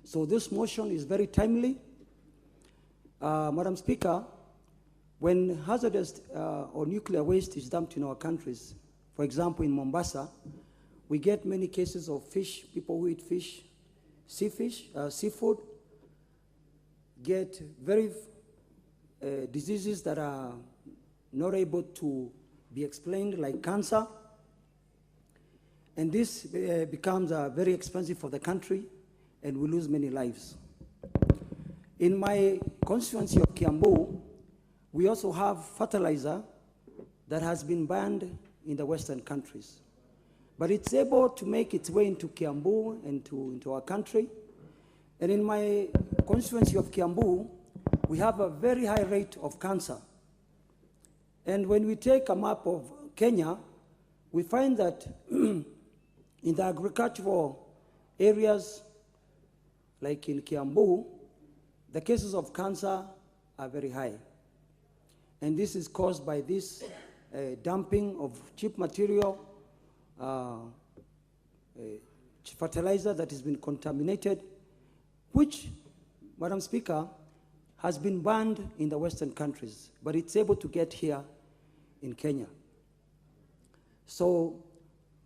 So this motion is very timely. Madam Speaker, when hazardous or nuclear waste is dumped in our countries, for example, in Mombasa, we get many cases of fish, people who eat fish, seafood, get very diseases that are not able to be explained, like cancer. And this becomes very expensive for the country, and we lose many lives. In my constituency of Kiambu, we also have fertilizer that has been banned in the Western countries. But it's able to make its way into Kiambu and into our country. And in my constituency of Kiambu, we have a very high rate of cancer. And when we take a map of Kenya, we find that in the agricultural areas, like in Kiambu, the cases of cancer are very high. And this is caused by this dumping of cheap material, fertilizer that has been contaminated, which, Madam Speaker, has been banned in the Western countries, but it's able to get here in Kenya. So,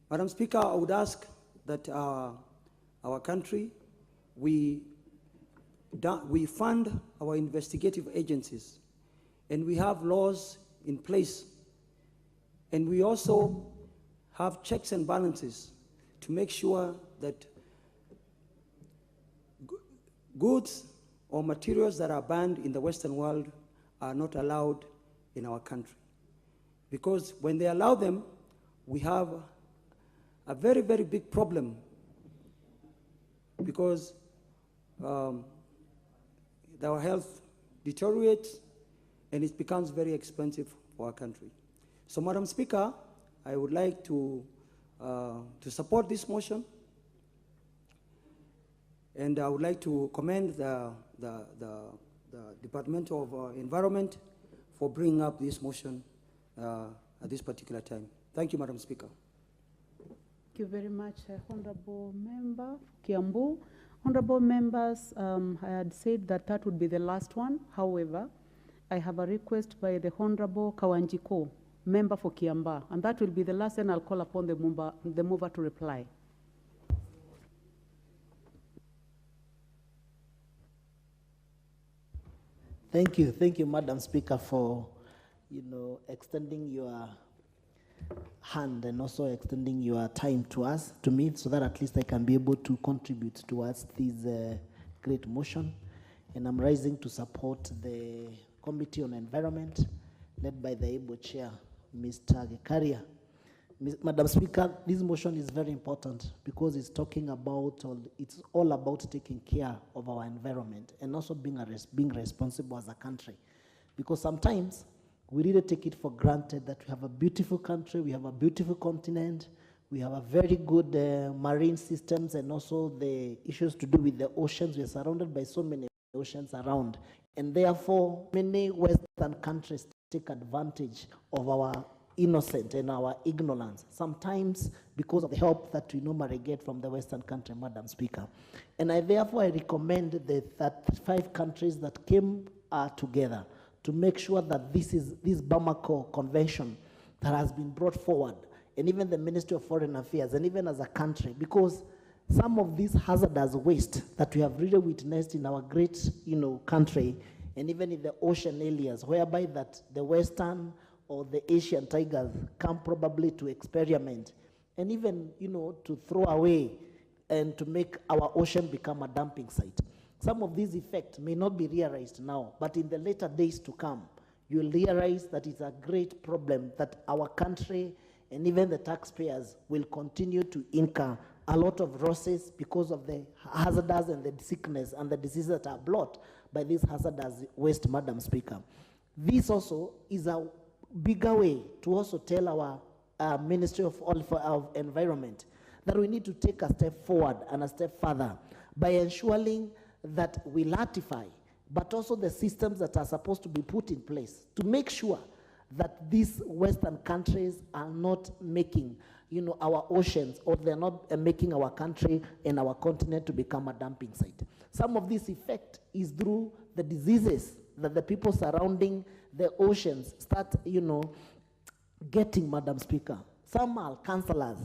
Madam Speaker, I would ask that our country, we fund our investigative agencies, and we have laws in place, and we also have checks and balances to make sure that goods or materials that are banned in the Western world are not allowed in our country. Because when they allow them, we have a very, very big problem, because our health deteriorates and it becomes very expensive for our country. So, Madam Speaker, I would like to support this motion, and I would like to commend the Department of Environment for bringing up this motion at this particular time. Thank you, Madam Speaker. Thank you very much, Honorable Member Kiambu. Honorable members, I had said that that would be the last one. However, I have a request by the Honorable Kawanjiko, member for Kiamba, and that will be the last, and I'll call upon the mover to reply. Thank you, Madam Speaker, for extending your hand and also extending your time to me, so that at least I can be able to contribute towards this great motion. And I'm rising to support the Committee on Environment, led by the able chair, Mr. Gekaria. Madam Speaker, this motion is very important because it's talking about, it's all about taking care of our environment and also being responsible as a country. Because sometimes we really take it for granted that we have a beautiful country, we have a beautiful continent, we have a very good marine systems, and also the issues to do with the oceans. We are surrounded by so many oceans around. And therefore, many Western countries take advantage of our innocence and our ignorance, sometimes because of the help that we normally get from the Western country, Madam Speaker. And I recommend the 35 countries that came together to make sure that this Bamako Convention that has been brought forward, and even the Ministry of Foreign Affairs, and even as a country, because some of these hazardous waste that we have really witnessed in our great, country, and even in the ocean areas, whereby that the Western or the Asian tigers come probably to experiment, and even, to throw away and to make our ocean become a dumping site. Some of these effects may not be realized now, but in the later days to come, you'll realize that it's a great problem that our country and even the taxpayers will continue to incur a lot of losses because of the hazards and the sickness and the diseases that are brought by this hazardous waste, Madam Speaker. This also is a bigger way to also tell our Ministry of Environment that we need to take a step forward and a step further by ensuring that we ratify, but also the systems that are supposed to be put in place to make sure that these Western countries are not making, our oceans, or they're not making our country and our continent to become a dumping site. Some of this effect is through the diseases that the people surrounding the oceans start, getting, Madam Speaker. Some are cancerous.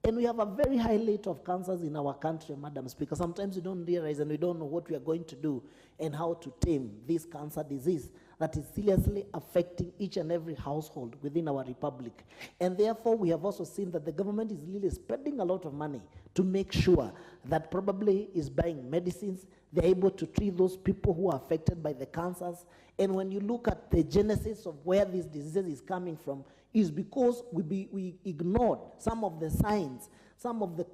And we have a very high rate of cancers in our country, Madam Speaker. Sometimes we don't realize and we don't know what we are going to do and how to tame this cancer disease that is seriously affecting each and every household within our republic. And therefore, we have also seen that the government is really spending a lot of money to make sure that probably is buying medicines. They're able to treat those people who are affected by the cancers. And when you look at the genesis of where this disease is coming from, is because we ignored some of the signs, some of the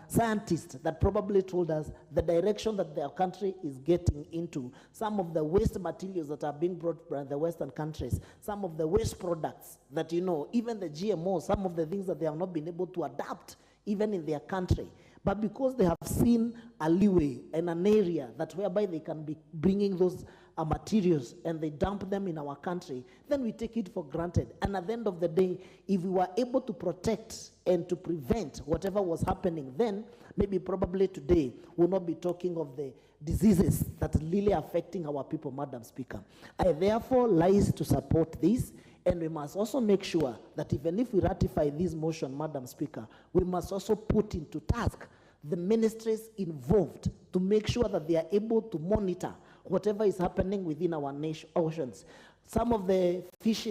scientists that probably told us the direction that their country is getting into, some of the waste materials that are being brought by the Western countries, some of the waste products that, even the GMOs, some of the things that they have not been able to adapt even in their country. But because they have seen a leeway and an area that whereby they can be bringing those materials and they dump them in our country, then we take it for granted. And at the end of the day, if we were able to protect and to prevent whatever was happening, then maybe probably today we'll not be talking of the diseases that are really affecting our people, Madam Speaker. I therefore rise to support this. And we must also make sure that even if we ratify this motion, Madam Speaker, we must also put into task the ministries involved to make sure that they are able to monitor whatever is happening within our oceans. Some of the fish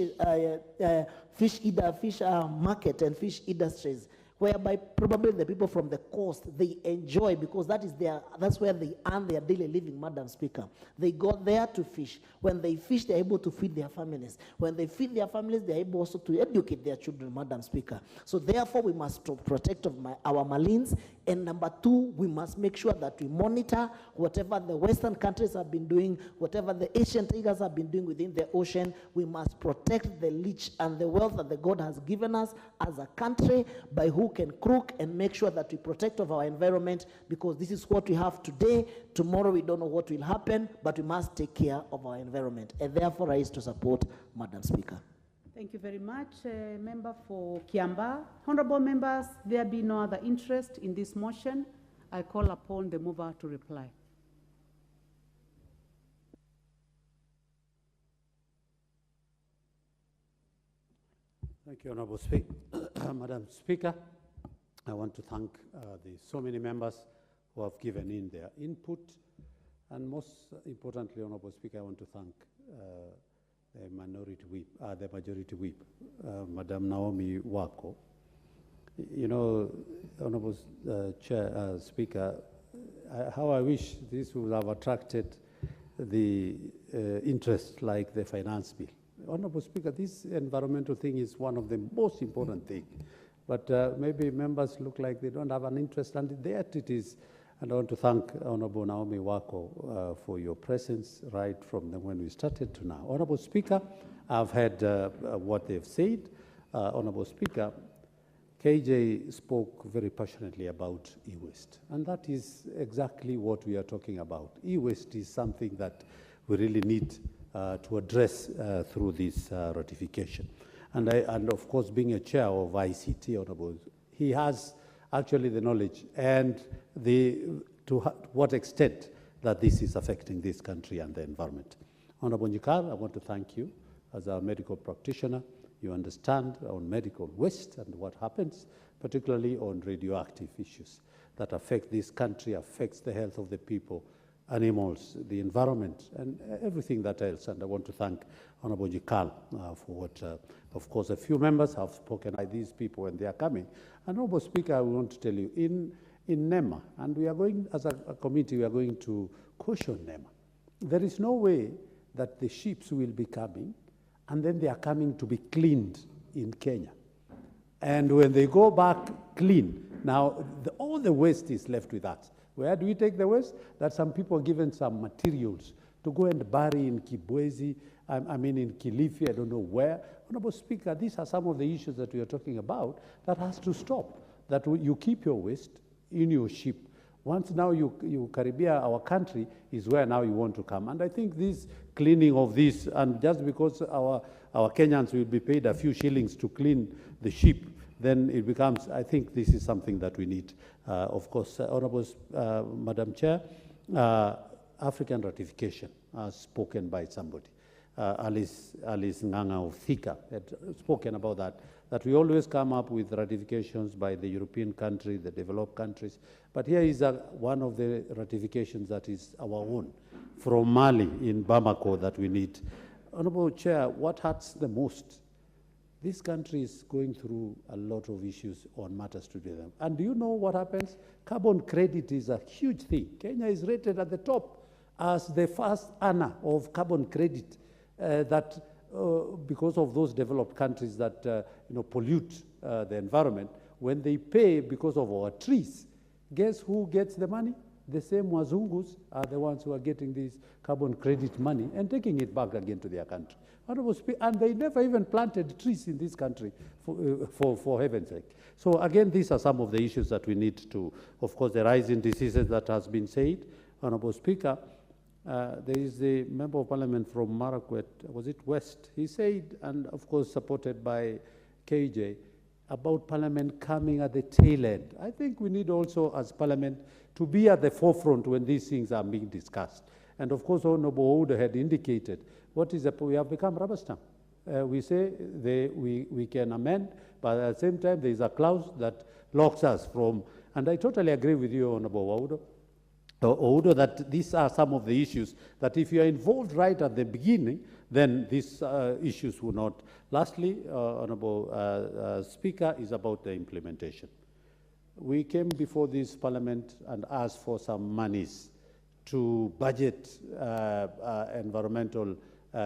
market and fish industries, whereby probably the people from the coast, they enjoy, because that's where they earn their daily living, Madam Speaker. They go there to fish. When they fish, they're able to feed their families. When they feed their families, they're able also to educate their children, Madam Speaker. So therefore, we must protect our marines. And number two, we must make sure that we monitor whatever the Western countries have been doing, whatever the Asian tigers have been doing within the ocean. We must protect the leech and the wealth that the God has given us as a country by hook and crook, and make sure that we protect of our environment, because this is what we have today. Tomorrow we don't know what will happen, but we must take care of our environment. And therefore, I is to support, Madam Speaker. Thank you very much, Member for Kiamba. Honorable members, there be no other interest in this motion. I call upon the mover to reply. Thank you, Honorable Speaker. Madam Speaker, I want to thank the so many members who have given in their input. And most importantly, Honorable Speaker, I want to thank the majority whip, Madam Naomi Wako. Honorable Speaker, how I wish this would have attracted the interest like the finance bill. Honorable Speaker, this environmental thing is one of the most important things. But maybe members look like they don't have an interest, and there it is. And I want to thank Honorable Naomi Wako for your presence right from when we started to now. Honorable Speaker, I've heard what they've said. Honorable Speaker, KJ spoke very passionately about e-waste, and that is exactly what we are talking about. E-waste is something that we really need to address through this ratification. And of course, being a chair of ICT, Honorable, he has actually the knowledge and to what extent that this is affecting this country and the environment. Honorable Nyikal, I want to thank you as a medical practitioner. You understand on medical waste and what happens, particularly on radioactive issues that affect this country, affects the health of the people, animals, the environment, and everything that else. And I want to thank Honorable Nyikal for what, of course, a few members have spoken like these people when they are coming. And Honorable Speaker, I want to tell you, in NEMA, and we are going, as a committee, we are going to caution NEMA. There is no way that the ships will be coming, and then they are coming to be cleaned in Kenya. And when they go back clean, now all the waste is left with us. Where do we take the waste? That some people are given some materials to go and bury in Kibwezi, in Kilifi, I don't know where. Honorable Speaker, these are some of the issues that we are talking about that has to stop. That you keep your waste in your ship. Once now you Caribbean, our country, is where now you want to come. And I think this cleaning of this, and just because our Kenyans will be paid a few shillings to clean the ship, then it becomes, I think this is something that we need. Of course, Honorable Madam Chair, African ratification, as spoken by somebody. Alice Nganga of Thika had spoken about that we always come up with ratifications by the European countries, the developed countries. But here is one of the ratifications that is our own, from Mali in Bamako, that we need. Honorable Chair, what hurts the most? This country is going through a lot of issues on matters to do with them. And do you know what happens? Carbon credit is a huge thing. Kenya is rated at the top as the first earner of carbon credit, because of those developed countries that pollute the environment. When they pay because of our trees, guess who gets the money? The same Wazungus are the ones who are getting this carbon credit money and taking it back again to their country. And they never even planted trees in this country, for heaven's sake. So again, these are some of the issues that we need to, of course, the rising diseases that has been said. Honorable Speaker, there is a member of parliament from Marakwet, was it West? He said, and of course supported by KJ, about parliament coming at the tail end. I think we need also, as parliament, to be at the forefront when these things are being discussed. And of course, Honorable Ouda had indicated, we have become rubber stamp. We say we can amend, but at the same time, there is a clause that locks us from, and I totally agree with you, Honorable Ouda, that these are some of the issues that if you are involved right at the beginning, then these issues will not. Lastly, Honorable Speaker, is about the implementation. We came before this parliament and asked for some monies to budget environmental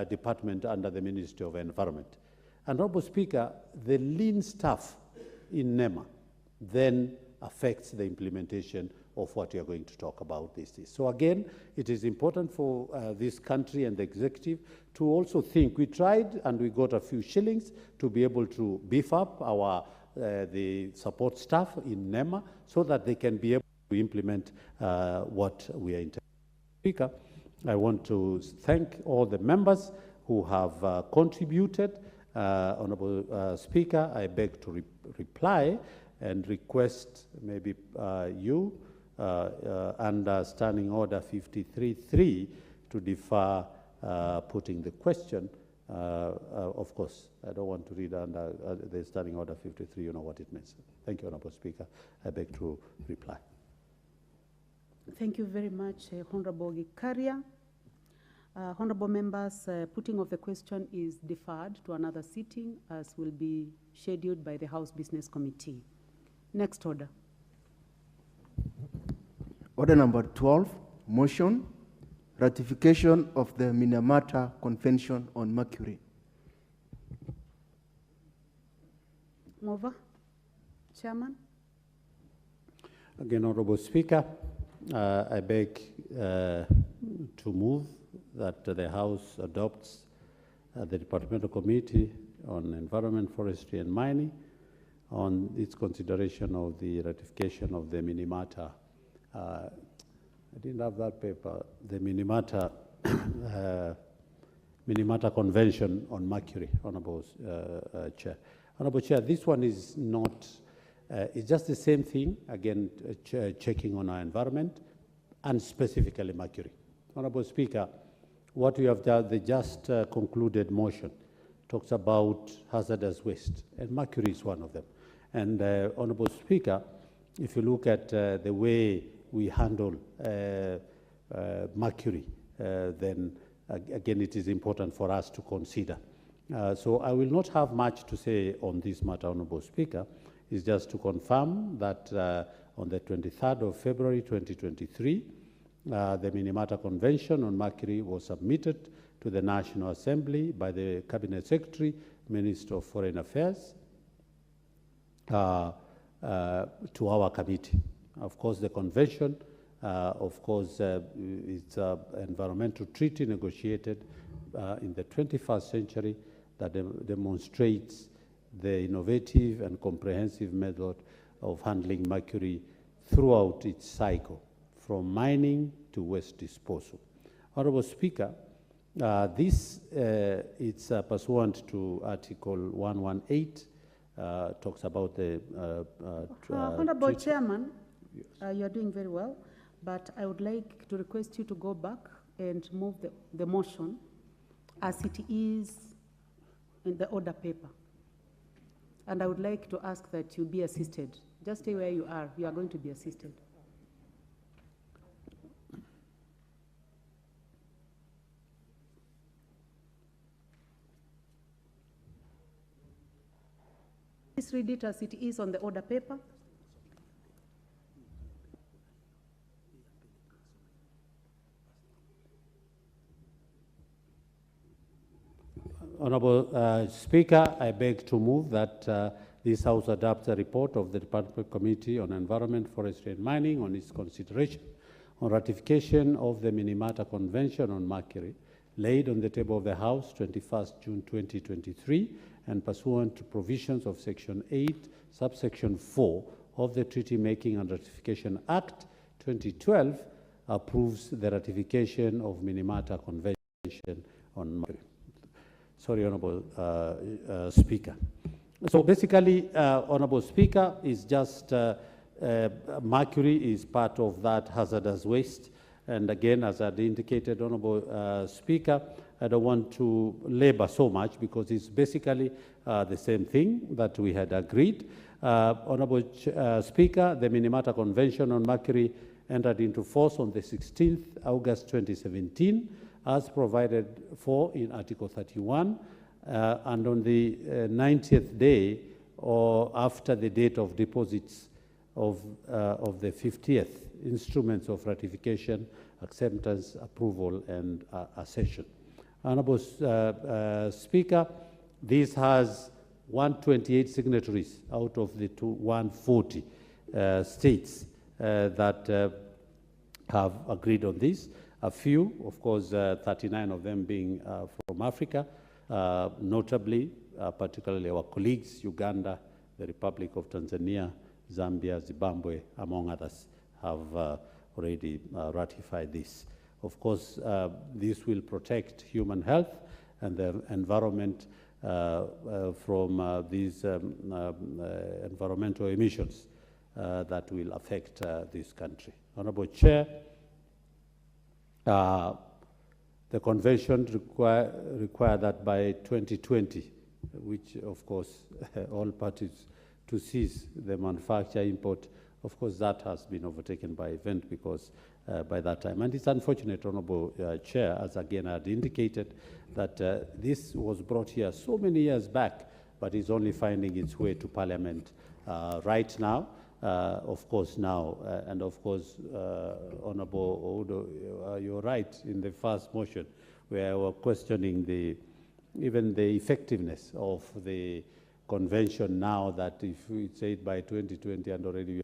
department under the Ministry of Environment. And Honorable Speaker, the lean staff in NEMA then affects the implementation of what you're going to talk about these days. So again, it is important for this country and the executive to also think. We tried and we got a few shillings to be able to beef up our the support staff in NEMA so that they can be able to implement what we are intending. Speaker, I want to thank all the members who have contributed. Honorable Speaker, I beg to reply and request maybe you under Standing Order 53.3 to defer putting the question. Of course, I don't want to read under the Standing Order 53, you know what it means. Thank you, Honorable Speaker. I beg to reply. Thank you very much, Honorable Gikaria. Honorable members, putting of the question is deferred to another sitting as will be scheduled by the House Business Committee. Next order. Order number 12, motion, ratification of the Minamata Convention on Mercury. Mover, Chairman. Again, Honorable Speaker, I beg to move that the House adopts the Departmental Committee on Environment, Forestry and Mining on its consideration of the ratification of the Minamata. I didn't have that paper, the Minamata Convention on Mercury, Honorable Chair. Honorable Chair, this one is not, it's just the same thing, again, checking on our environment, and specifically mercury. Honorable Speaker, what we have done, the just concluded motion talks about hazardous waste, and mercury is one of them. And Honorable Speaker, if you look at the way we handle mercury, then again, it is important for us to consider. So I will not have much to say on this matter, Honorable Speaker. It's just to confirm that on the 23rd of February 2023, the Minamata Convention on Mercury was submitted to the National Assembly by the Cabinet Secretary, Minister of Foreign Affairs, to our committee. Of course, the convention, it's an environmental treaty negotiated in the 21st century that demonstrates the innovative and comprehensive method of handling mercury throughout its cycle, from mining to waste disposal. Honorable Speaker, this it's pursuant to Article 118, talks about the... Honorable Chairman, you are doing very well. but I would like to request you to go back and move the motion as it is in the order paper. And I would like to ask that you be assisted. Just stay where you are. You are going to be assisted. Please read it as it is on the order paper. Honourable Speaker, I beg to move that this House adopts a report of the Department Committee on Environment, Forestry and Mining on its consideration on ratification of the Minamata Convention on Mercury, laid on the table of the House 21st June 2023, and pursuant to provisions of Section 8, subsection 4 of the Treaty Making and Ratification Act 2012, approves the ratification of Minamata Convention on Mercury. Sorry, Honourable Speaker. So basically, Honourable Speaker, is just mercury is part of that hazardous waste. And again, as I indicated, Honourable Speaker, I don't want to labor so much because it's basically the same thing that we had agreed. Honourable Speaker, the Minamata Convention on Mercury entered into force on the 16th August 2017, as provided for in Article 31, and on the 90th day or after the date of deposits of the 50th instruments of ratification, acceptance, approval, and accession. Honourable Speaker, this has 128 signatories out of the 140 states that have agreed on this. A few, of course, 39 of them being from Africa, notably, particularly our colleagues, Uganda, the Republic of Tanzania, Zambia, Zimbabwe, among others, have already ratified this. Of course, this will protect human health and the environment from these environmental emissions that will affect this country. Honourable Chair, the convention require that by 2020, which of course all parties to cease the manufacture import, of course that has been overtaken by event because by that time. And it's unfortunate, Honourable Chair, as again I had indicated, that this was brought here so many years back, but is only finding its way to Parliament right now. Of course now, and of course, Honourable Odo, you're right in the first motion where we're questioning even the effectiveness of the convention now that if we say it by 2020 and already we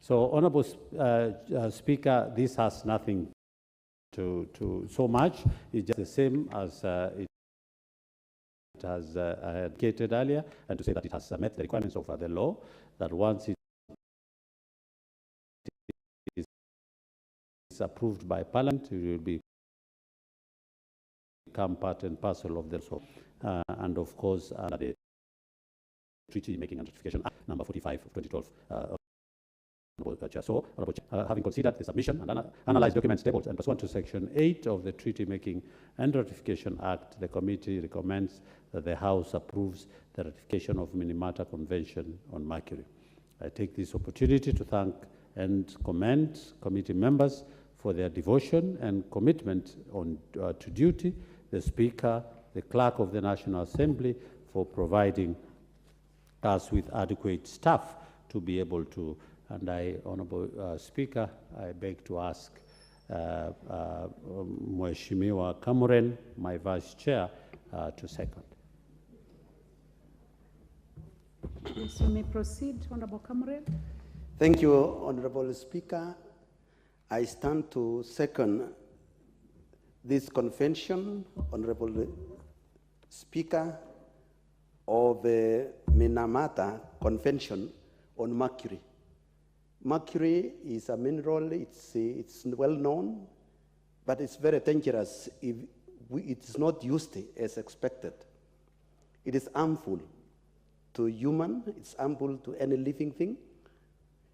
So, Honourable Speaker, this has nothing to so much. It's just the same as it has indicated earlier, and to say that it has met the requirements of the law, that once it is approved by Parliament, it will become part and parcel of the law. And of course, under the Treaty Making and Ratification Act, number 45 of 2012, So, having considered the submission and analyzed documents tabled and pursuant to Section 8 of the Treaty Making and Ratification Act, the committee recommends that the House approves the ratification of Minamata Convention on Mercury. I take this opportunity to thank and commend committee members for their devotion and commitment to duty, the Speaker, the Clerk of the National Assembly for providing us with adequate staff to be able to. And I, Honourable Speaker, I beg to ask Mheshimiwa Kamuren, my Vice Chair, to second. Yes, you may proceed, Honourable Kamuren. Thank you, Honourable Speaker. I stand to second this convention, Honourable Speaker, of the Minamata Convention on Mercury. Mercury is a mineral, it's well known, but it's very dangerous if it's not used as expected. It is harmful to human, it's harmful to any living thing.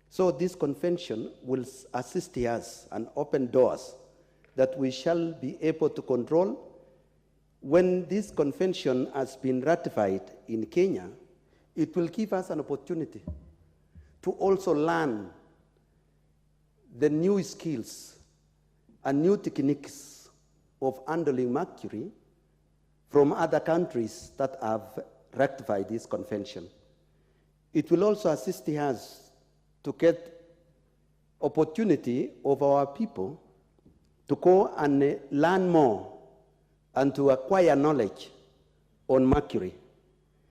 So this convention will assist us and open doors that we shall be able to control. When this convention has been ratified in Kenya, it will give us an opportunity to also learn the new skills and new techniques of handling mercury from other countries that have ratified this convention. It will also assist us to get opportunity of our people to go and learn more and to acquire knowledge on mercury.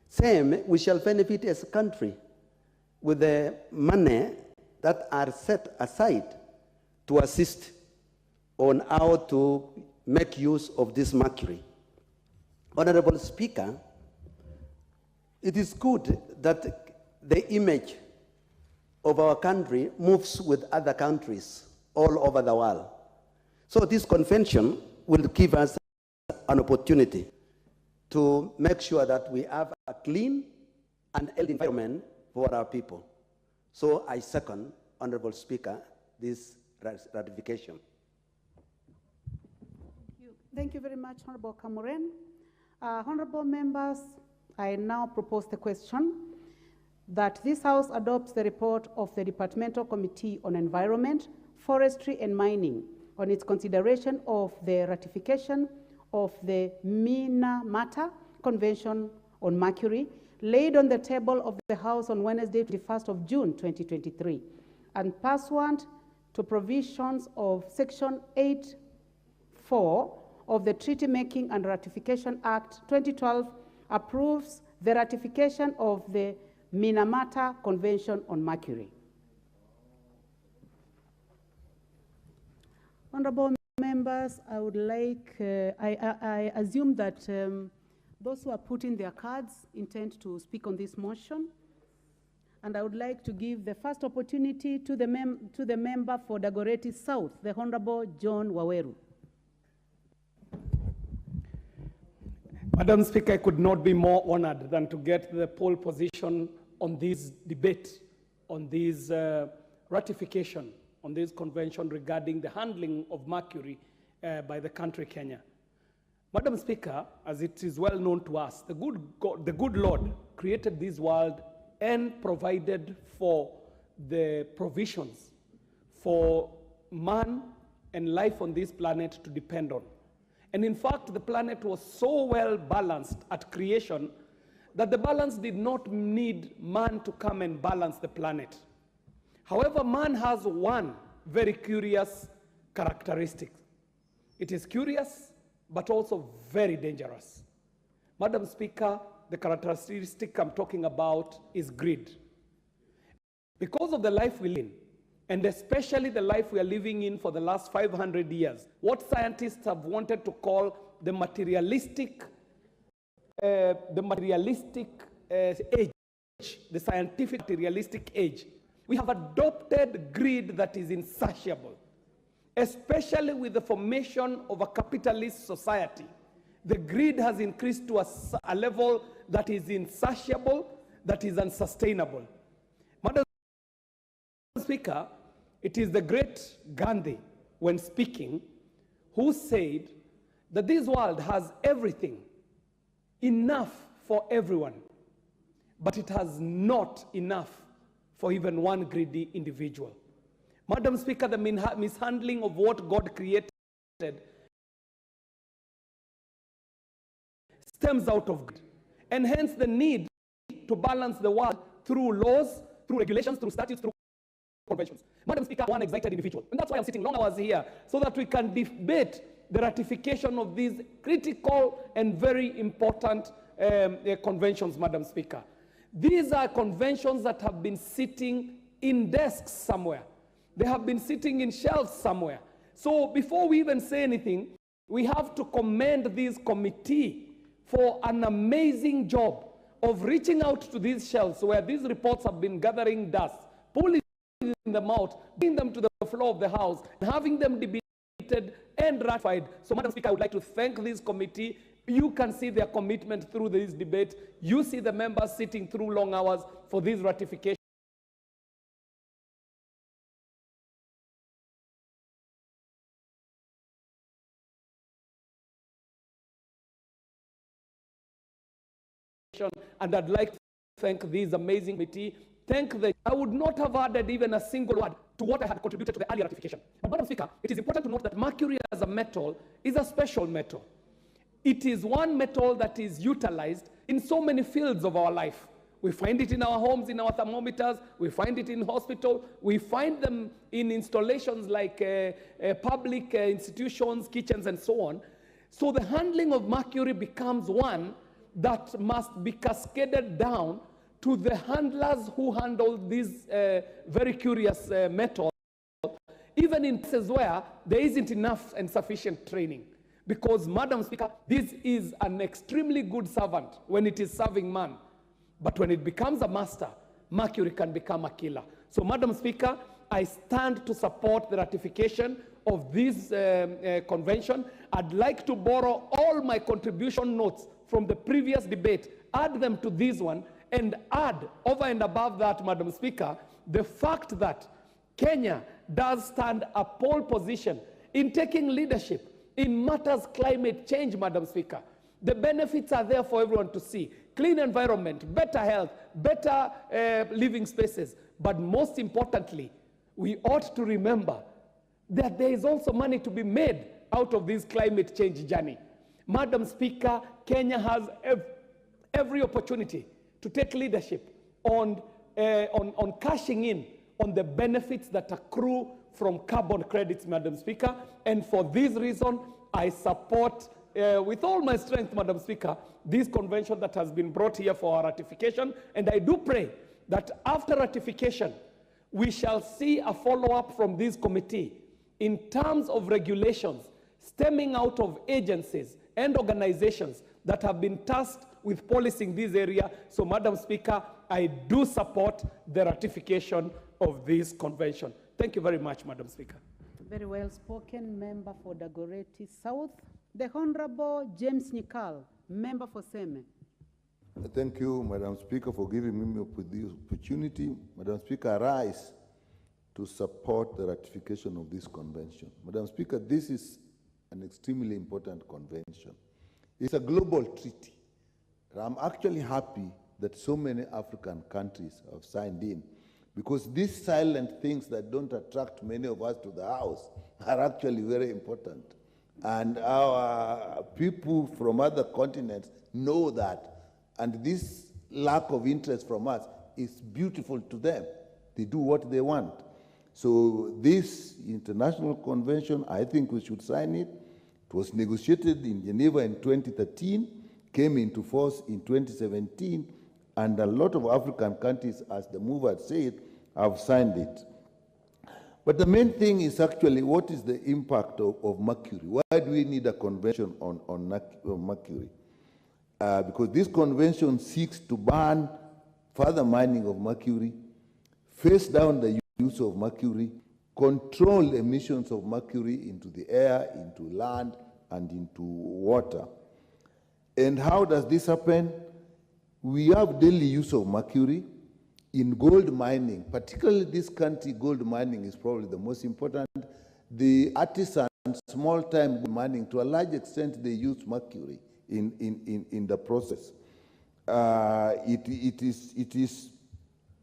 Same, we shall benefit as a country with the money that are set aside to assist on how to make use of this mercury. Honorable Speaker, it is good that the image of our country moves with other countries all over the world. So this convention will give us an opportunity to make sure that we have a clean and healthy environment for our people. So I second, Honorable Speaker, this ratification. Thank you very much, Honorable Kamuren. Honorable members, I now propose the question that this House adopts the report of the Departmental Committee on Environment, Forestry and Mining on its consideration of the ratification of the Minamata Convention on Mercury laid on the table of the House on Wednesday, 21st of June, 2023, and pursuant to provisions of Section 8(4) of the Treaty Making and Ratification Act 2012 approves the ratification of the Minamata Convention on Mercury. Honorable members, I would like, I assume that those who are putting their cards intend to speak on this motion. And I would like to give the first opportunity to the member for Dagoretti South, the Honorable John Waweru. Madam Speaker, I could not be more honored than to get the pole position on this debate, on this ratification, on this convention regarding the handling of mercury by the country Kenya. Madam Speaker, as it is well known to us, the good Lord created this world and provided for the provisions for man and life on this planet to depend on. And in fact, the planet was so well balanced at creation that the balance did not need man to come and balance the planet. However, man has one very curious characteristic. It is curious, but also very dangerous. Madam Speaker, the characteristic I'm talking about is greed. Because of the life we live in, and especially the life we are living in for the last 500 years, what scientists have wanted to call the materialistic age, the scientific materialistic age, we have adopted greed that is insatiable, especially with the formation of a capitalist society. The greed has increased to a level that is insatiable, that is unsustainable. Madam Speaker, it is the great Gandhi, when speaking, who said that this world has everything, enough for everyone, but it has not enough for even one greedy individual. Madam Speaker, the mishandling of what God created stems out of greed, and hence the need to balance the world through laws, through regulations, through statutes, through conventions. Madam Speaker, one excited individual, and that's why I'm sitting long hours here, so that we can debate the ratification of these critical and very important conventions, Madam Speaker. These are conventions that have been sitting in desks somewhere. They have been sitting in shelves somewhere. So before we even say anything, we have to commend this committee for an amazing job of reaching out to these shelves where these reports have been gathering dust, pulling them out, bringing them to the floor of the House, and having them debated and ratified. So, Madam Speaker, I would like to thank this committee. You can see their commitment through this debate. You see the members sitting through long hours for this ratification. And I'd like to thank this amazing committee. I would not have added even a single word to what I had contributed to the earlier ratification. But Madam Speaker, it is important to note that mercury as a metal is a special metal. It is one metal that is utilized in so many fields of our life. We find it in our homes, in our thermometers. We find it in hospital. We find them in installations like public institutions, kitchens, and so on. So the handling of mercury becomes one that must be cascaded down to the handlers who handle these very curious metals, even in cases where there isn't enough and sufficient training. Because, Madam Speaker, this is an extremely good servant when it is serving man. But when it becomes a master, mercury can become a killer. So, Madam Speaker, I stand to support the ratification of this convention. I'd like to borrow all my contribution notes from the previous debate, add them to this one, and add, over and above that, Madam Speaker, the fact that Kenya does stand a pole position in taking leadership in matters climate change, Madam Speaker. The benefits are there for everyone to see. Clean environment, better health, better living spaces. But most importantly, we ought to remember that there is also money to be made out of this climate change journey. Madam Speaker, Kenya has every opportunity to take leadership on cashing in on the benefits that accrue from carbon credits, Madam Speaker. And for this reason, I support with all my strength, Madam Speaker, this convention that has been brought here for our ratification. And I do pray that after ratification, we shall see a follow-up from this committee in terms of regulations stemming out of agencies and organizations that have been tasked with policing this area. So, Madam Speaker, I do support the ratification of this convention. Thank you very much, Madam Speaker. Very well spoken, member for Dagoretti South. The Honorable James Nyikal, member for Seme. Thank you, Madam Speaker, for giving me the opportunity. Madam Speaker, I rise to support the ratification of this convention. Madam Speaker, this is an extremely important convention. It's a global treaty. I'm actually happy that so many African countries have signed in, because these silent things that don't attract many of us to the house are actually very important. And our people from other continents know that, and this lack of interest from us is beautiful to them. They do what they want. So this international convention, I think we should sign it. It was negotiated in Geneva in 2013, came into force in 2017, and a lot of African countries, as the mover said, have signed it. But the main thing is actually, what is the impact of mercury? Why do we need a convention on mercury? Because this convention seeks to ban further mining of mercury, face down the use of mercury, control emissions of mercury into the air, into land, and into water. And how does this happen? We have daily use of mercury in gold mining. Particularly this country, gold mining is probably the most important. The artisans, small-time gold mining, to a large extent, they use mercury in the process. It is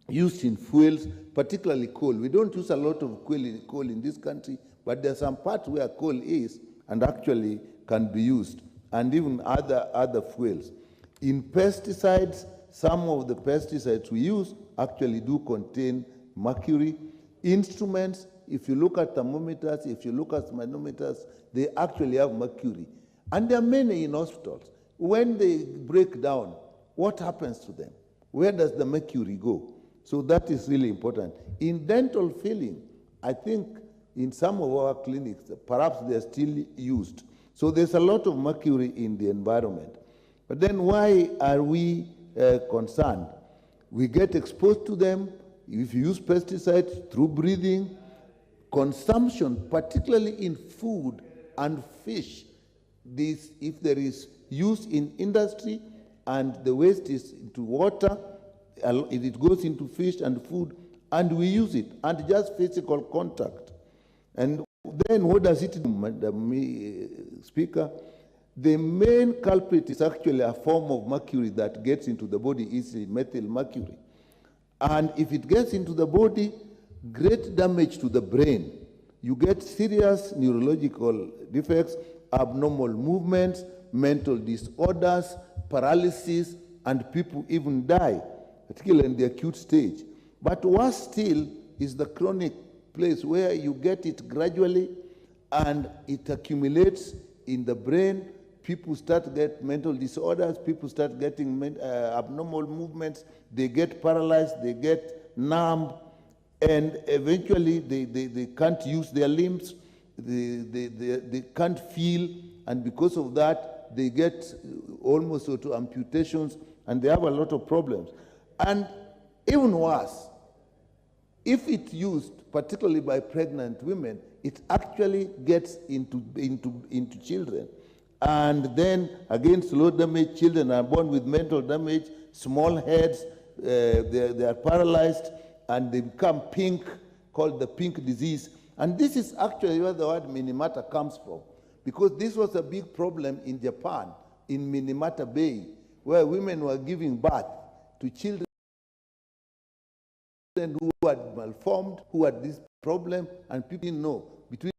used in fuels, particularly coal. We don't use a lot of coal in this country, but there's some parts where coal is and actually can be used, and even other fuels. In pesticides, some of the pesticides we use actually do contain mercury. Instruments, if you look at thermometers, if you look at manometers, they actually have mercury. And there are many in hospitals. When they break down, what happens to them? Where does the mercury go? So that is really important. In dental filling, I think in some of our clinics, perhaps they're still used. So there's a lot of mercury in the environment. But then why are we concerned? We get exposed to them. If you use pesticides through breathing, consumption, particularly in food and fish, if there is used in industry, and the waste is into water, it goes into fish and food, and we use it, and just physical contact. And then what does it do, Madam Speaker? The main culprit is actually a form of mercury that gets into the body, is methyl mercury. And if it gets into the body, great damage to the brain. You get serious neurological defects, abnormal movements, mental disorders, paralysis, and people even die, particularly in the acute stage. But worse still is the chronic place where you get it gradually and it accumulates in the brain. People start getting mental disorders, people start getting abnormal movements, they get paralyzed, they get numb, and eventually they can't use their limbs, they can't feel, and because of that, they get almost to amputations, and they have a lot of problems. And even worse, if it's used, particularly by pregnant women, it actually gets into children. And then, again, slow damage, children are born with mental damage, small heads, they are paralyzed, and they become pink, called the pink disease. And this is actually where the word Minamata comes from, because this was a big problem in Japan, in Minamata Bay, where women were giving birth to children who had malformed, who had this problem, and people didn't know. Between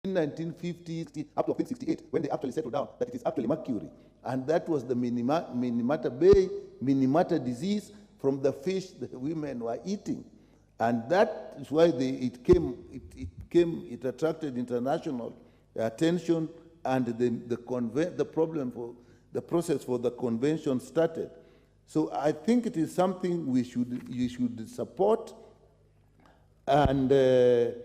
1950 up to 1968, when they actually settled down, that it is actually mercury. And that was the Minamata Bay, Minamata disease from the fish that women were eating. And that is why it attracted international attention, and the process for the convention started. So I think it is something you should support. And the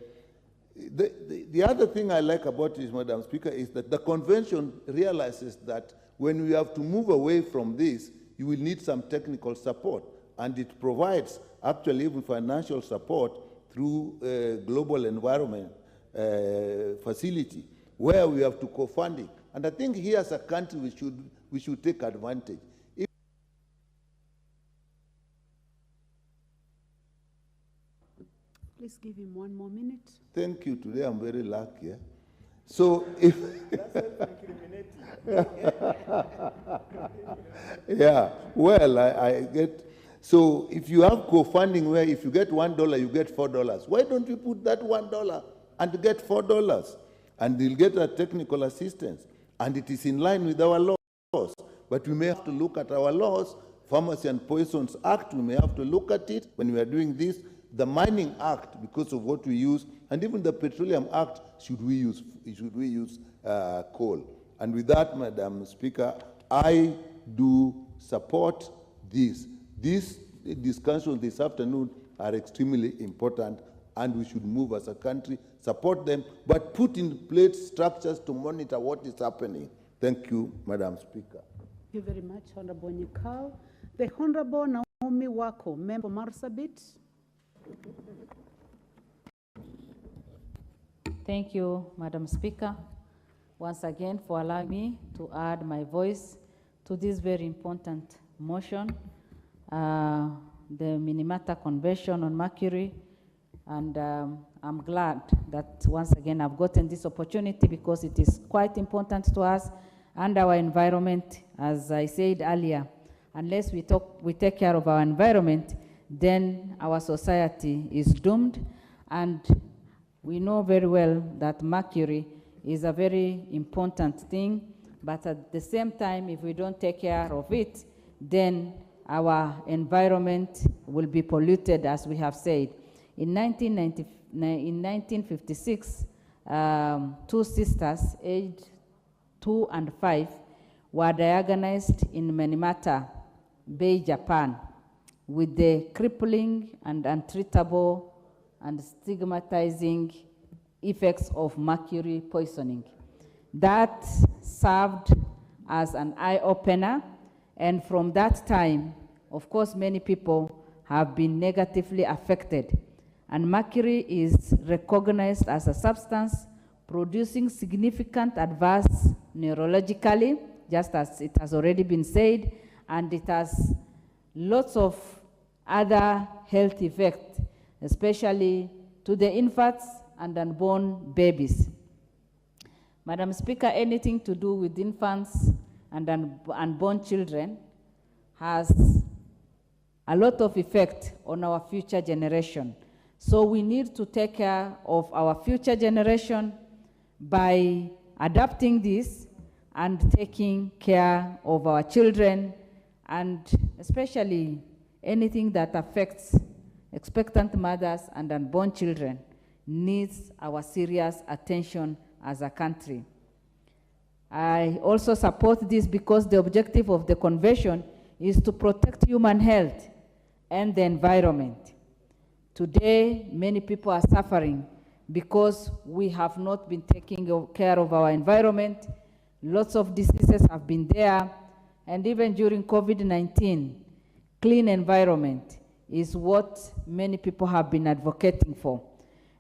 other thing I like about this, Madam Speaker, is that the convention realizes that when we have to move away from this, you will need some technical support. And it provides actually even financial support through a global environment facility, where we have to co-funding. And I think here as a country we should take advantage. Please give him 1 more minute. Thank you. Today I'm very lucky. So if yeah, well, I get. So if you have co-funding where if you get $1, you get $4. Why don't you put that $1 and get $4? And you'll get a technical assistance. And it is in line with our laws. But we may have to look at our laws. Pharmacy and Poisons Act, we may have to look at it when we are doing this. The Mining Act, because of what we use, and even the Petroleum Act, should we use coal? And with that, Madam Speaker, I do support this. These discussions this afternoon are extremely important, and we should move as a country, support them, but put in place structures to monitor what is happening. Thank you, Madam Speaker. Thank you very much, Honorable Nyikao. The Honorable Naomi Wako, Member Marsabit. Thank you, Madam Speaker, once again for allowing me to add my voice to this very important motion, the Minamata Convention on Mercury. And I'm glad that once again I've gotten this opportunity because it is quite important to us and our environment. As I said earlier, unless we take care of our environment, then our society is doomed. And we know very well that mercury is a very important thing, but at the same time, if we don't take care of it, then our environment will be polluted, as we have said. In 1956, 2 sisters, aged 2 and 5, were diagnosed in Minamata Bay, Japan, with the crippling and untreatable and stigmatizing effects of mercury poisoning. That served as an eye-opener, and from that time, of course, many people have been negatively affected. And mercury is recognized as a substance producing significant adverse neurologically, just as it has already been said, and it has lots of other health effects, especially to the infants and unborn babies. Madam Speaker, anything to do with infants and unborn children has a lot of effect on our future generation. So we need to take care of our future generation by adapting this and taking care of our children, and especially anything that affects expectant mothers and unborn children needs our serious attention as a country. I also support this because the objective of the convention is to protect human health and the environment. Today, many people are suffering because we have not been taking care of our environment. Lots of diseases have been there, and even during COVID-19, clean environment is what many people have been advocating for.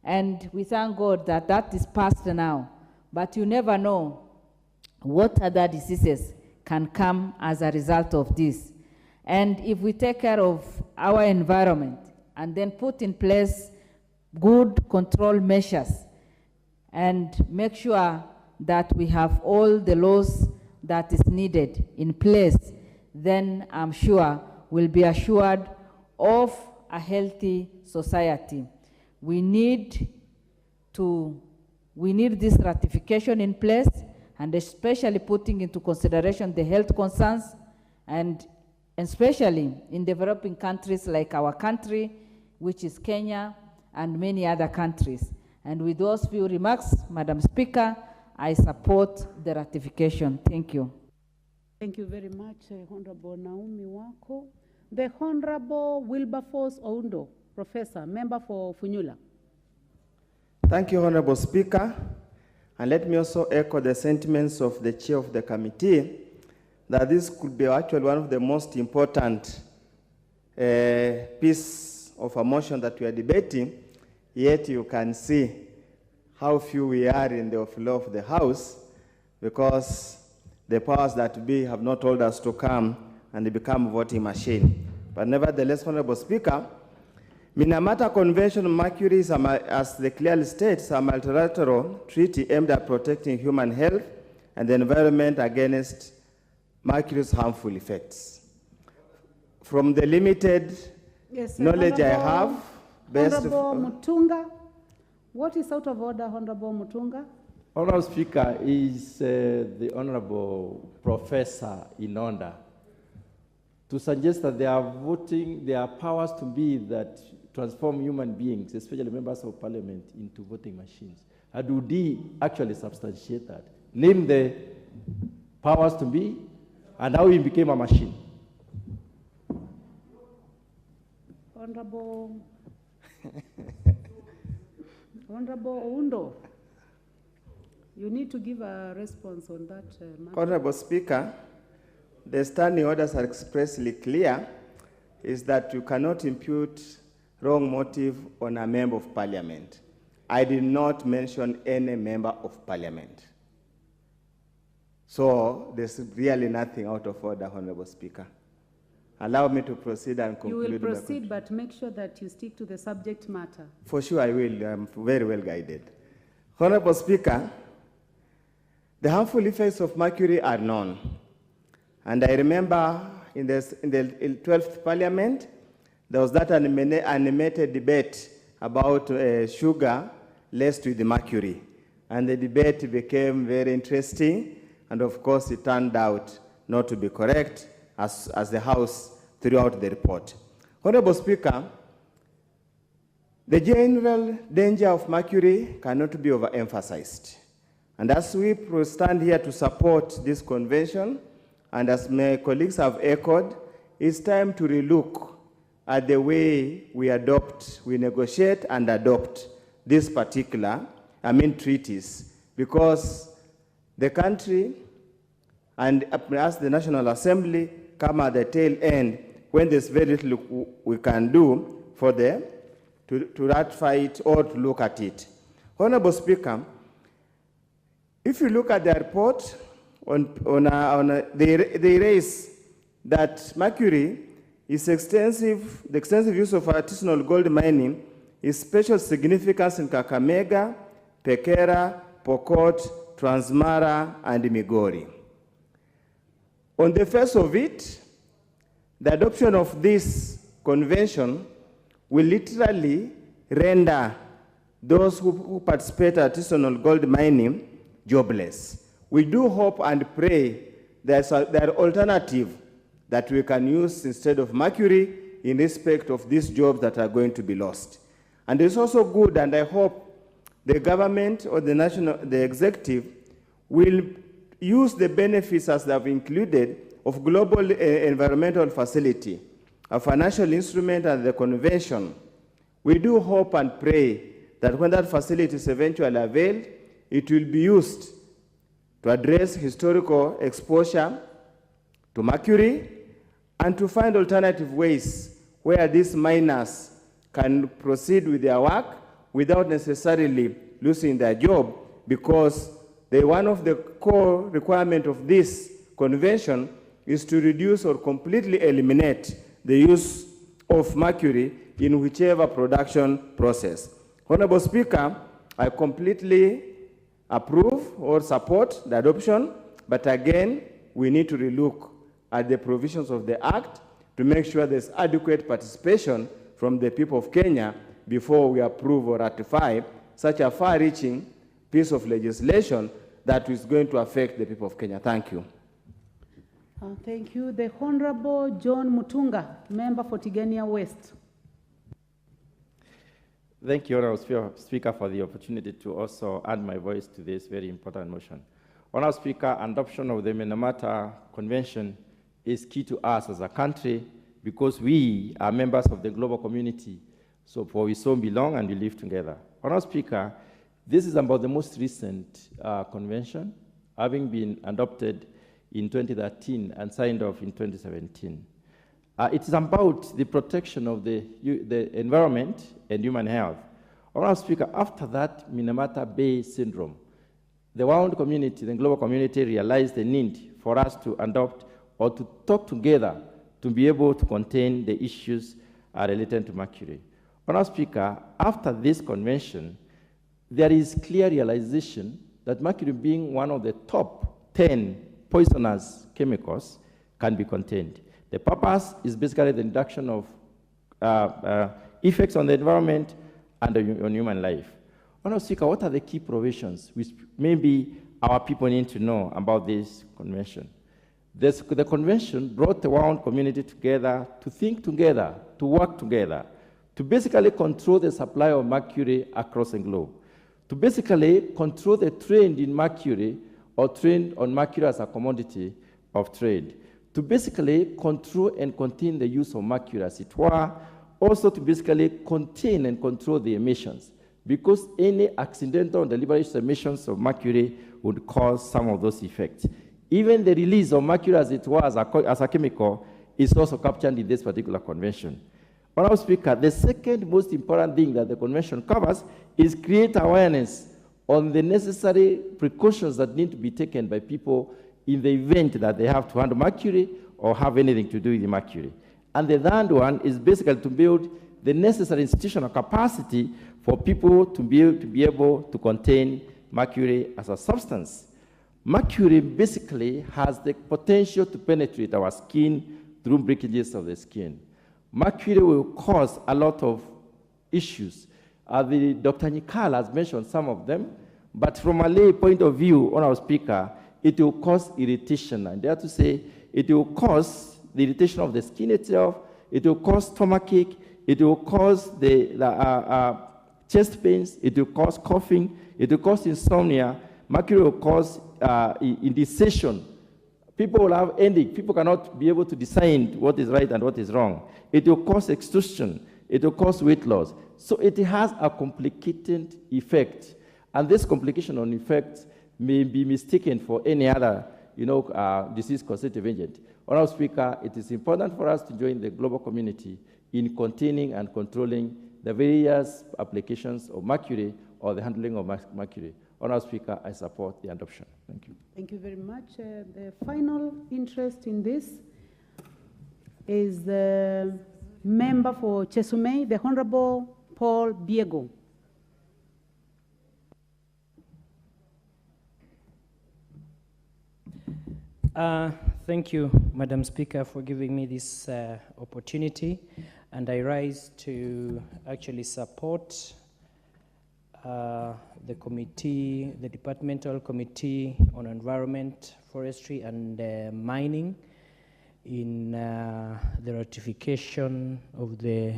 And we thank God that that is past now, but you never know what other diseases can come as a result of this. And if we take care of our environment and then put in place good control measures and make sure that we have all the laws that is needed in place, then I'm sure we'll be assured of a healthy society. We need this ratification in place, and especially putting into consideration the health concerns, and especially in developing countries like our country, which is Kenya, and many other countries. And with those few remarks, Madam Speaker, I support the ratification. Thank you. Thank you very much, Honorable Naomi Wako. The Honorable Wilberforce Oundo, Professor, member for Funyula. Thank you, Honorable Speaker. And let me also echo the sentiments of the chair of the committee that this could be actually one of the most important piece of a motion that we are debating, yet you can see how few we are in the floor of the House, because the powers that be have not told us to come and become a voting machine. But nevertheless, Honorable Speaker, Minamata Convention on Mercury, as the clearly states, a multilateral treaty aimed at protecting human health and the environment against mercury's harmful effects. From the limited knowledge I have, Honorable Mutunga, what is out of order, Honorable Mutunga? Honorable Speaker, is the Honorable Professor Inonda to suggest that they are voting, there are powers to be that transform human beings, especially members of parliament, into voting machines. How do they actually substantiate that? Name the powers to be and how he became a machine. Honorable Oundo, you need to give a response on that matter. Honorable Speaker, the standing orders are expressly clear, is that you cannot impute wrong motive on a member of parliament. I did not mention any member of parliament. So there's really nothing out of order, Honorable Speaker. Allow me to proceed and conclude. You will proceed, but make sure that you stick to the subject matter. For sure I will. I'm very well guided. Honorable Speaker, the harmful effects of mercury are known. And I remember in the 12th Parliament, there was that animated debate about sugar laced with mercury. And the debate became very interesting. And of course, it turned out not to be correct as the House threw out the report. Honorable Speaker, the general danger of mercury cannot be overemphasized. And as we stand here to support this convention, and as my colleagues have echoed, it's time to relook at the way we negotiate and adopt this particular, treaties, because the country and as the National Assembly come at the tail end when there's very little we can do for them to ratify it or to look at it. Honorable Speaker, if you look at the report, they raise that mercury is the extensive use of artisanal gold mining is special significance in Kakamega, Pekera, Pokot, Transmara, and Migori. On the face of it, the adoption of this convention will literally render those who participate in artisanal gold mining jobless. We do hope and pray there are alternatives that we can use instead of mercury in respect of these jobs that are going to be lost. And it's also good, and I hope the government or the executive will use the benefits as they have included of global environmental facility, a financial instrument, and the convention. We do hope and pray that when that facility is eventually availed, it will be used to address historical exposure to mercury and to find alternative ways where these miners can proceed with their work without necessarily losing their job, because one of the core requirements of this convention is to reduce or completely eliminate the use of mercury in whichever production process. Honorable Speaker, I completely approve or support the adoption, but again, we need to relook at the provisions of the Act to make sure there's adequate participation from the people of Kenya before we approve or ratify such a far-reaching piece of legislation that is going to affect the people of Kenya. Thank you. Thank you. The Honorable John Mutunga, member for Tigania West. Thank you, Honorable Speaker, for the opportunity to also add my voice to this very important motion. Honorable Speaker, adoption of the Minamata Convention is key to us as a country because we are members of the global community, so for we so belong and we live together. Honorable Speaker, this is about the most recent convention, having been adopted in 2013 and signed off in 2017. It is about the protection of the environment and human health. Honorable Speaker, after that Minamata Bay syndrome, the world community, the global community realized the need for us to adopt or to talk together to be able to contain the issues related to mercury. Honorable Speaker, after this convention, there is clear realization that mercury being one of the top 10 poisonous chemicals can be contained. The purpose is basically the reduction of effects on the environment and on human life. Honorable Speaker, what are the key provisions which maybe our people need to know about this convention? The convention brought the world community together to think together, to work together, to basically control the supply of mercury across the globe, to basically control the trend in mercury or trend on mercury as a commodity of trade, to basically control and contain the use of mercury as it were, also to basically contain and control the emissions, because any accidental and deliberate emissions of mercury would cause some of those effects. Even the release of mercury as it was as a chemical is also captured in this particular convention. Honorable Speaker, the second most important thing that the convention covers is create awareness on the necessary precautions that need to be taken by people in the event that they have to handle mercury or have anything to do with the mercury. And the third one is basically to build the necessary institutional capacity for people to be able to contain mercury as a substance. Mercury basically has the potential to penetrate our skin through breakages of the skin. Mercury will cause a lot of issues. Dr. Nikal has mentioned some of them, but from a lay point of view, Honorable Speaker, it will cause irritation. And dare to say, it will cause the irritation of the skin itself, it will cause stomachache, it will cause the chest pains, it will cause coughing, it will cause insomnia. Mercury will cause indecision. People will have headache. People cannot be able to decide what is right and what is wrong. It will cause exhaustion. It will cause weight loss. So it has a complicated effect. And this complication on effect may be mistaken for any other disease-causative agent. Honorable Speaker, it is important for us to join the global community in containing and controlling the various applications of mercury or the handling of mercury. Honourable Speaker, I support the adoption. Thank you. Thank you very much. The final interest in this is the member for Chesumei, the Honourable Paul Biego. Thank you, Madam Speaker, for giving me this opportunity. And I rise to actually support the committee, the Departmental Committee on Environment, Forestry and Mining in the ratification of the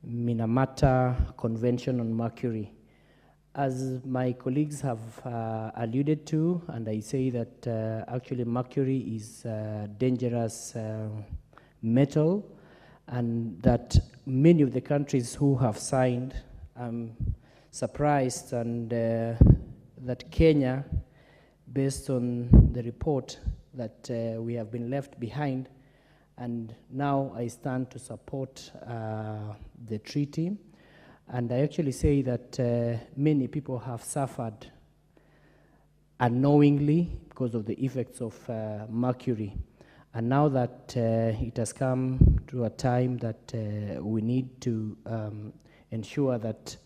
Minamata Convention on Mercury. As my colleagues have alluded to, and I say that actually mercury is a dangerous metal, and that many of the countries who have signed, I'm surprised, and that Kenya, based on the report, that we have been left behind, and now I stand to support the treaty. And I actually say that many people have suffered unknowingly because of the effects of mercury. And now that it has come to a time that we need to ensure that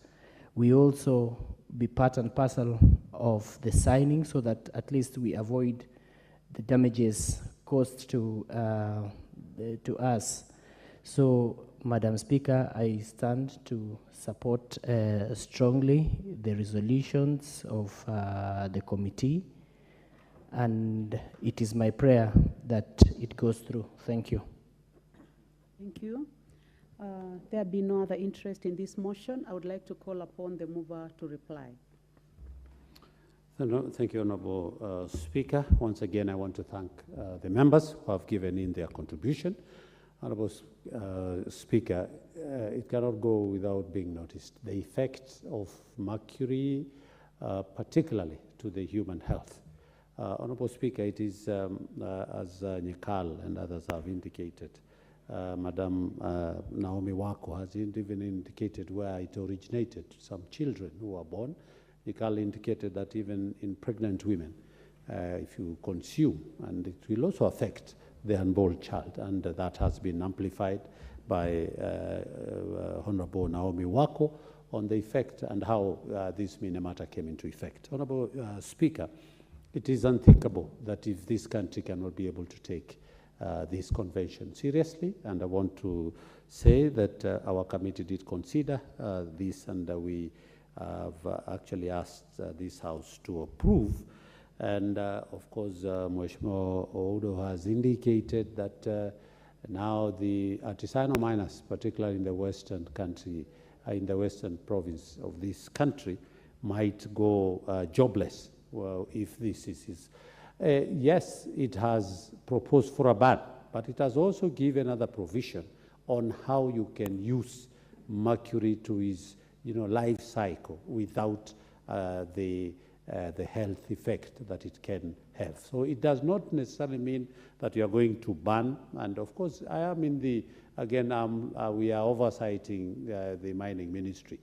we also be part and parcel of the signing, so that at least we avoid the damages caused to us. So, Madam Speaker, I stand to support strongly the resolutions of the committee, and it is my prayer that it goes through. Thank you. Thank you. There be no other interest in this motion. I would like to call upon the mover to reply. Thank you, Honourable Speaker. Once again, I want to thank the members who have given in their contribution. Honourable Speaker, it cannot go without being noticed. The effects of mercury, particularly to the human health. Honourable Speaker, it is, as Nyekal and others have indicated, Madam Naomi Wako has even indicated where it originated, some children who were born. Nyekal indicated that even in pregnant women, if you consume, and it will also affect the unborn child, and that has been amplified by Honourable Naomi Wako on the effect and how this Minamata came into effect. Honourable Speaker, it is unthinkable that if this country cannot be able to take this convention seriously, and I want to say that our committee did consider this, and we have actually asked this House to approve. And of course, Mheshimiwa Oudo has indicated that now the artisanal miners, particularly in the western country, in the western province of this country, might go jobless. Well, if this is yes, it has proposed for a ban, but it has also given another provision on how you can use mercury to its life cycle without the health effect that it can have. So it does not necessarily mean that you are going to ban. And of course, I am in the, again, we are oversighting the mining ministry.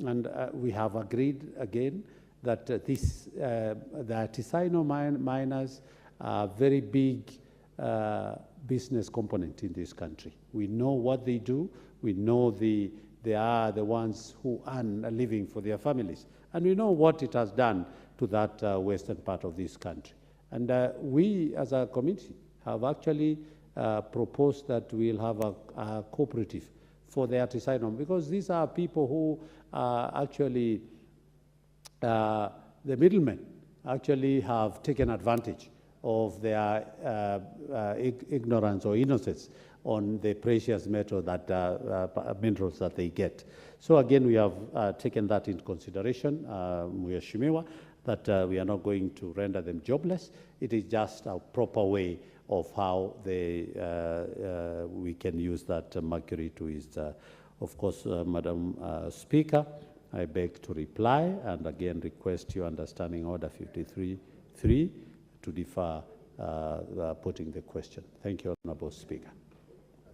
And we have agreed again that the artisanal miners are very big business component in this country. We know what they do. We know they are the ones who earn a living for their families. And we know what it has done to that western part of this country. And we, as a committee, have actually proposed that we'll have a cooperative for the artisanal, because these are people who actually, the middlemen actually have taken advantage of their ignorance or innocence on the precious metal that minerals that they get. So again, we have taken that into consideration, Mheshimiwa, that we are not going to render them jobless. It is just a proper way of how we can use that mercury to its, of course, Madam Speaker, I beg to reply and again request your understanding Order 53.3 to defer putting the question. Thank you, Honourable Speaker.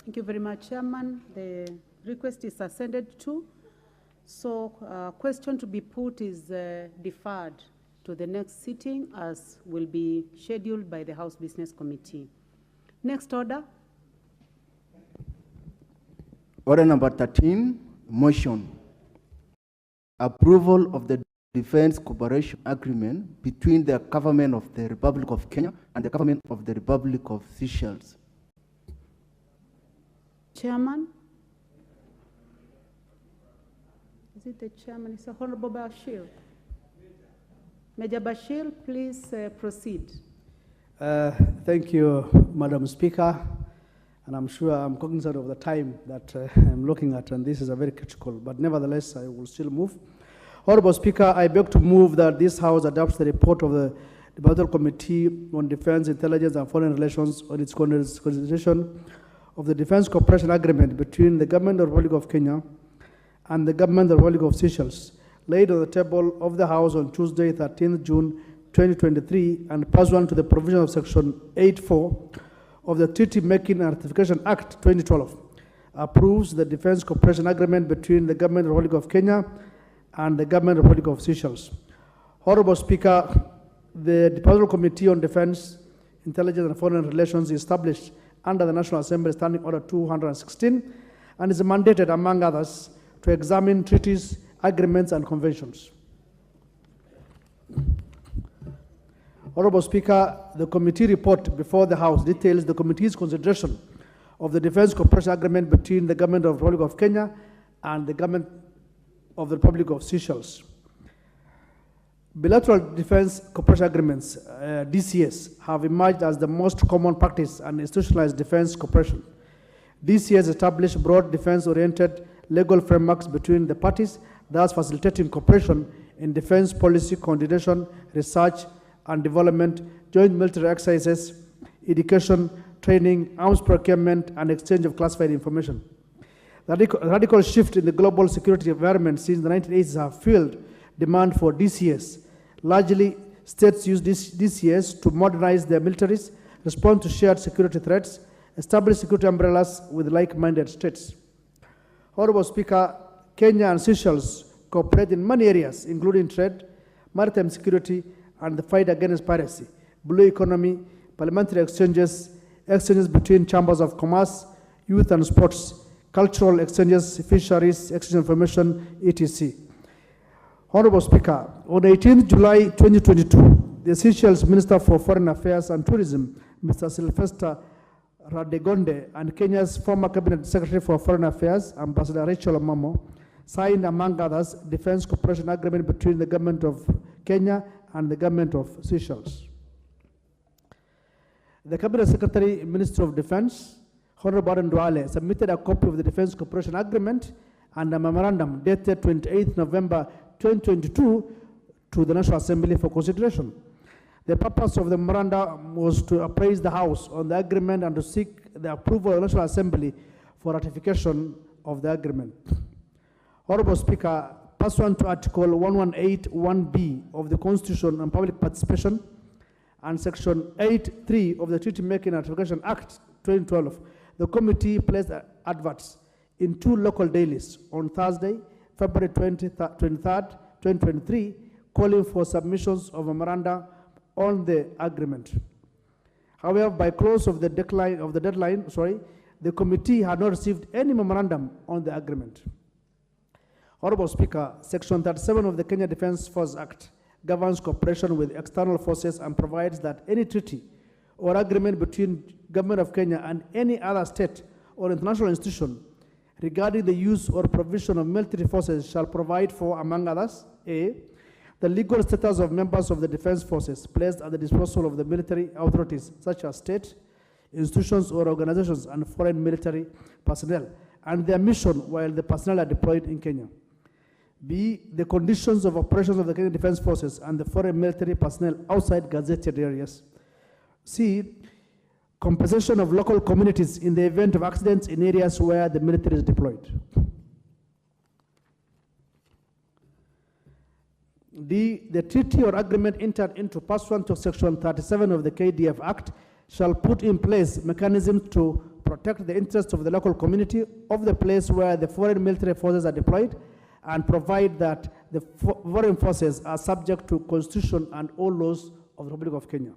Thank you very much, Chairman. The request is ascended to. So question to be put is deferred to the next sitting as will be scheduled by the House Business Committee. Next order. Order number 13, motion. Approval of the Defense Cooperation Agreement between the Government of the Republic of Kenya and the Government of the Republic of Seychelles. Chairman? Is it the chairman? It's Honorable Bashir. Major Bashir, please proceed. Thank you, Madam Speaker. And I'm sure I'm cognizant of the time that I'm looking at, and this is a very critical, but nevertheless, I will still move. Honorable Speaker, I beg to move that this House adopts the report of the Departmental Committee on Defense, Intelligence, and Foreign Relations on its consideration of the Defense Cooperation Agreement between the Government of the Republic of Kenya and the Government of the Republic of Seychelles, laid on the table of the House on Tuesday, 13th June 2023, and pursuant to the provision of Section 8.4 of the Treaty Making and Ratification Act 2012, approves the Defense Cooperation Agreement between the Government of the Republic of Kenya and the Government of the Republic of Seychelles. Honorable Speaker, the Departmental Committee on Defense, Intelligence, and Foreign Relations is established under the National Assembly Standing Order 216 and is mandated, among others, to examine treaties, agreements, and conventions. Honorable Speaker, the committee report before the House details the committee's consideration of the Defense Cooperation Agreement between the Government of the Republic of Kenya and the Government of the Republic of Seychelles. Bilateral defense cooperation agreements, DCS, have emerged as the most common practice and institutionalized defense cooperation. DCS establish broad defense-oriented legal frameworks between the parties, thus facilitating cooperation in defense policy coordination, research and development, joint military exercises, education, training, arms procurement, and exchange of classified information. The radical shift in the global security environment since the 1980s have fueled demand for DCS. Largely, states use DCS to modernize their militaries, respond to shared security threats, establish security umbrellas with like-minded states. Honorable Speaker, Kenya and Seychelles cooperate in many areas, including trade, maritime security, and the fight against piracy, blue economy, parliamentary exchanges, exchanges between chambers of commerce, youth and sports, cultural exchanges, fisheries, exchange information, etc. Honorable Speaker, on 18th July 2022, the Seychelles Minister for Foreign Affairs and Tourism, Mr. Sylvester Radegonde, and Kenya's former Cabinet Secretary for Foreign Affairs, Ambassador Rachel Omamo, signed, among others, Defense Cooperation Agreement between the Government of Kenya and the Government of Seychelles. The Cabinet Secretary, Minister of Defense, Honorable Ndwale, submitted a copy of the Defense Cooperation Agreement and a memorandum dated 28th November 2022 to the National Assembly for consideration. The purpose of the memorandum was to appraise the House on the agreement and to seek the approval of the National Assembly for ratification of the agreement. Honorable Speaker, pursuant to Article 118(1)(b) of the Constitution on Public Participation and Section 8(3) of the Treaty Making and Ratification Act 2012, the committee placed adverts in 2 local dailies on Thursday, February 23rd, 2023, calling for submissions of memoranda on the agreement. However, by close of the deadline, the committee had not received any memorandum on the agreement. Honorable Speaker, Section 37 of the Kenya Defence Force Act governs cooperation with external forces and provides that any treaty or agreement between Government of Kenya and any other state or international institution regarding the use or provision of military forces shall provide for, among others, A, the legal status of members of the defense forces placed at the disposal of the military authorities, such as state, institutions or organizations and foreign military personnel, and their mission while the personnel are deployed in Kenya. B, the conditions of operations of the Kenya Defense Forces and the foreign military personnel outside gazetted areas. C, compensation of local communities in the event of accidents in areas where the military is deployed. D, the treaty or agreement entered into pursuant to Section 37 of the KDF Act shall put in place mechanisms to protect the interests of the local community of the place where the foreign military forces are deployed and provide that the foreign forces are subject to Constitution and all laws of the Republic of Kenya.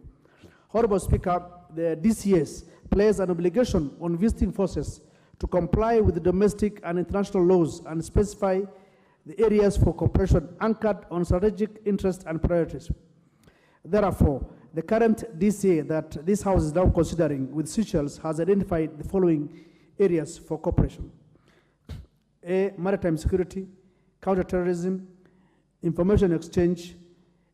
Honorable Speaker, the DCS places an obligation on visiting forces to comply with the domestic and international laws and specify the areas for cooperation anchored on strategic interests and priorities. Therefore, the current DCA that this House is now considering with Seychelles has identified the following areas for cooperation: A, maritime security, counterterrorism, information exchange,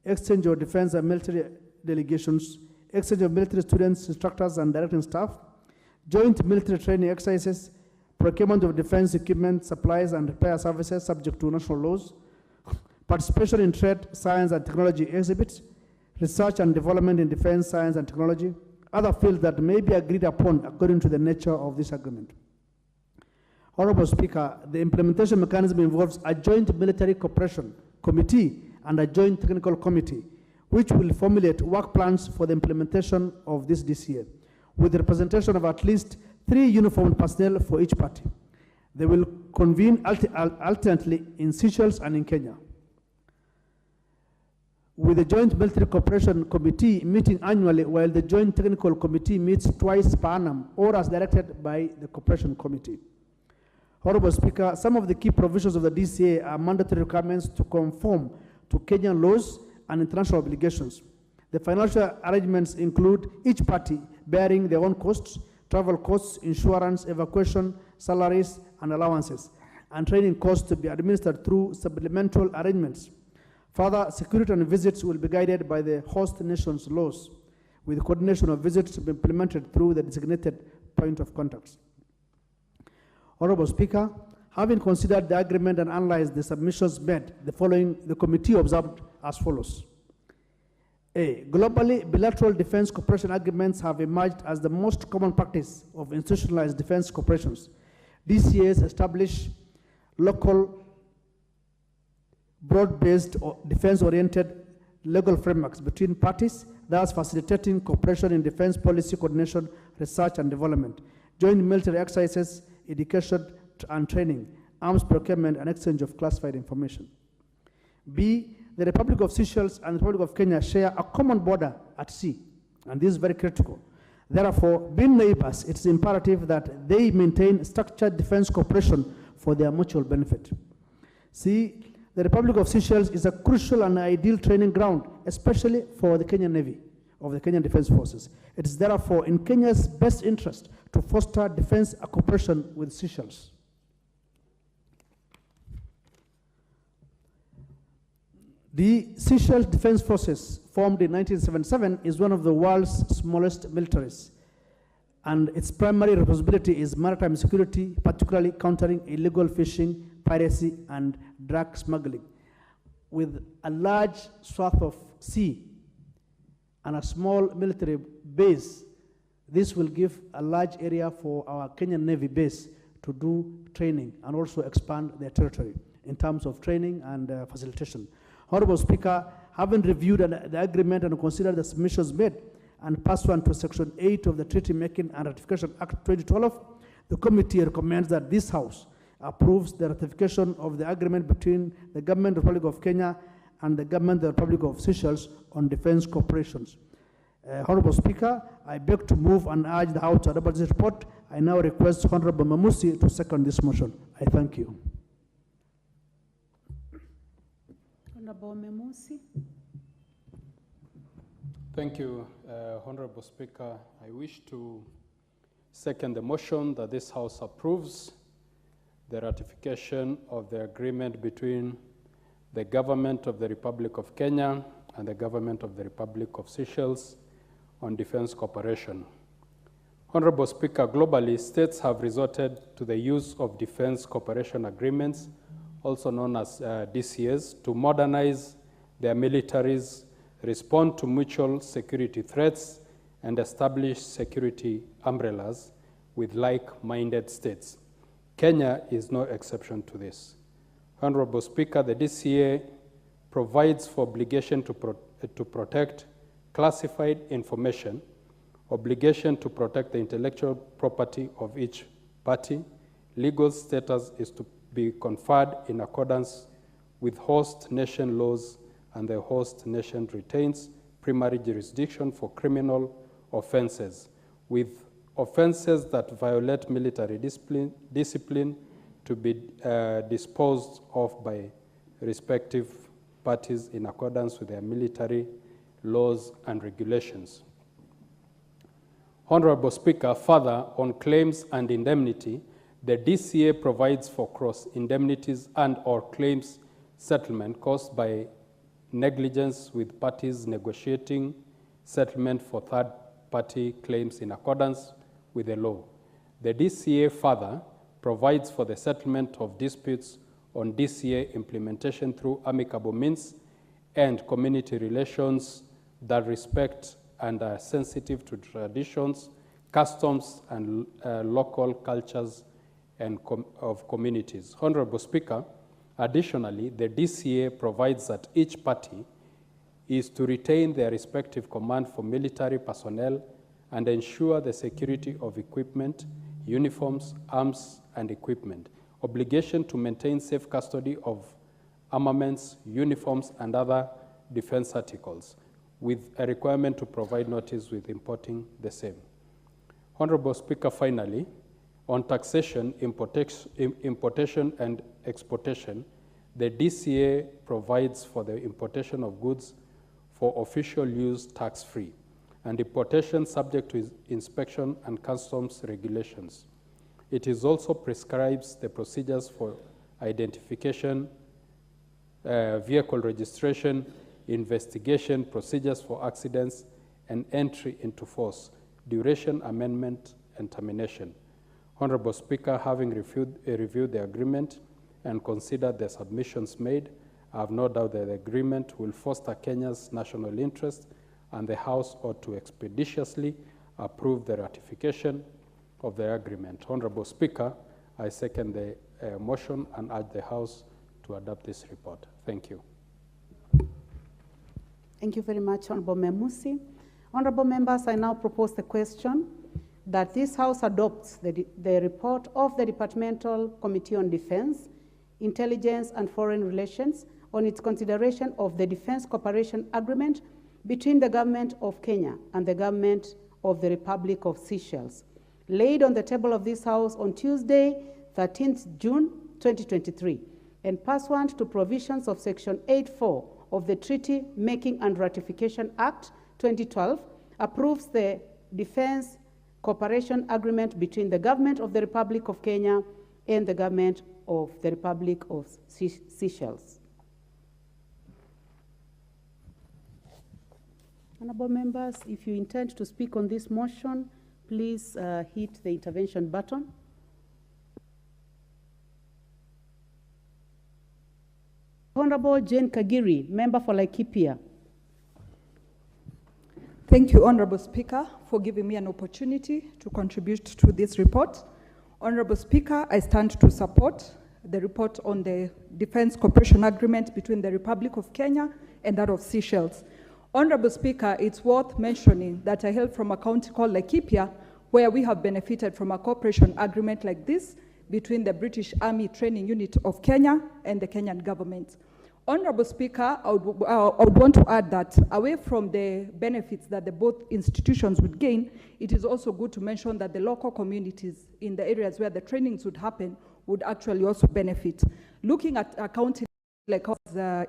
exchange of defense and military delegations, exchange of military students, instructors, and directing staff, joint military training exercises, procurement of defense equipment, supplies, and repair services subject to national laws, participation in trade, science, and technology exhibits, research and development in defense, science, and technology, other fields that may be agreed upon according to the nature of this agreement. Honorable Speaker, the implementation mechanism involves a joint military cooperation committee and a joint technical committee, which will formulate work plans for the implementation of this DCA, with the representation of at least 3 uniformed personnel for each party. They will convene alternately in Seychelles and in Kenya, with the Joint Military Cooperation Committee meeting annually, while the Joint Technical Committee meets twice per annum, or as directed by the Cooperation Committee. Honorable Speaker, some of the key provisions of the DCA are mandatory requirements to conform to Kenyan laws and international obligations. The financial arrangements include each party bearing their own costs, travel costs, insurance, evacuation, salaries, and allowances, and training costs to be administered through supplemental arrangements. Further, security and visits will be guided by the host nation's laws, with the coordination of visits to be implemented through the designated point of contacts. Honorable Speaker, having considered the agreement and analyzed the submissions made, the committee observed as follows. A, globally, bilateral defense cooperation agreements have emerged as the most common practice of institutionalized defense cooperations. DCAs establish local, broad-based, defense-oriented legal frameworks between parties, thus facilitating cooperation in defense policy coordination, research and development, joint military exercises, education and training, arms procurement, and exchange of classified information. B, the Republic of Seychelles and the Republic of Kenya share a common border at sea, and this is very critical. Therefore, being neighbors, it's imperative that they maintain structured defense cooperation for their mutual benefit. C, the Republic of Seychelles is a crucial and ideal training ground, especially for the Kenyan Navy of the Kenyan Defense Forces. It is therefore in Kenya's best interest to foster defense cooperation with Seychelles. The Seychelles Defense Forces, formed in 1977, is one of the world's smallest militaries, and its primary responsibility is maritime security, particularly countering illegal fishing, piracy, and drug smuggling. With a large swath of sea and a small military base, this will give a large area for our Kenyan Navy base to do training and also expand their territory in terms of training and facilitation. Honorable Speaker, having reviewed the agreement and considered the submissions made and pursuant to Section 8 of the Treaty Making and Ratification Act 2012, the committee recommends that this House approves the ratification of the agreement between the Government of the Republic of Kenya and the Government of the Republic of Seychelles on defense cooperations. Honorable Speaker, I beg to move and urge the House to adopt this report. I now request Honorable Mamusi to second this motion. I thank you. Honorable Memusi. Thank you, Honorable Speaker. I wish to second the motion that this House approves the ratification of the agreement between the Government of the Republic of Kenya and the Government of the Republic of Seychelles on defense cooperation. Honorable Speaker, globally, states have resorted to the use of defense cooperation agreements, also known as DCAs, to modernize their militaries, respond to mutual security threats, and establish security umbrellas with like-minded states. Kenya is no exception to this. Honorable Speaker, the DCA provides for obligation to protect classified information, obligation to protect the intellectual property of each party, Legal status is to be conferred in accordance with host nation laws, and the host nation retains primary jurisdiction for criminal offenses, with offenses that violate military discipline to be disposed of by respective parties in accordance with their military laws and regulations. Honorable Speaker, further, on claims and indemnity, the DCA provides for cross indemnities and/or claims settlement caused by negligence, with parties negotiating settlement for third-party claims in accordance with the law. The DCA further provides for the settlement of disputes on DCA implementation through amicable means and community relations that respect and are sensitive to traditions, customs, and local cultures and of communities. Honorable Speaker, additionally, the DCA provides that each party is to retain their respective command for military personnel and ensure the security of equipment, uniforms, arms, and equipment, obligation to maintain safe custody of armaments, uniforms, and other defense articles, with a requirement to provide notice with importing the same. Honorable Speaker, finally, on taxation, importation, and exportation, the DCA provides for the importation of goods for official use tax-free, and importation subject to inspection and customs regulations. It is also prescribes the procedures for identification, vehicle registration, investigation, procedures for accidents, and entry into force, duration, amendment, and termination. Honorable Speaker, having reviewed the agreement and considered the submissions made, I have no doubt that the agreement will foster Kenya's national interest, and the House ought to expeditiously approve the ratification of the agreement. Honorable Speaker, I second the motion and urge the House to adopt this report. Thank you. Thank you very much, Honorable Memusi. Honorable members, I now propose the question that this House adopts the report of the Departmental Committee on Defense, Intelligence, and Foreign Relations on its consideration of the Defense Cooperation Agreement between the Government of Kenya and the Government of the Republic of Seychelles, laid on the table of this House on Tuesday, 13th June 2023, and pursuant to provisions of Section 8.4 of the Treaty Making and Ratification Act 2012, approves the Defense Cooperation Agreement between the Government of the Republic of Kenya and the Government of the Republic of Seychelles. Honorable members, if you intend to speak on this motion, please hit the intervention button. Honorable Jane Kagiri, member for Laikipia. Thank you, Honorable Speaker, for giving me an opportunity to contribute to this report. Honorable Speaker, I stand to support the report on the Defense Cooperation Agreement between the Republic of Kenya and that of Seychelles. Honorable Speaker, it's worth mentioning that I hail from a county called Laikipia, where we have benefited from a cooperation agreement like this between the British Army Training Unit of Kenya and the Kenyan government. Honorable Speaker, I would want to add that away from the benefits that the both institutions would gain, it is also good to mention that the local communities in the areas where the trainings would happen would actually also benefit. Looking at a county like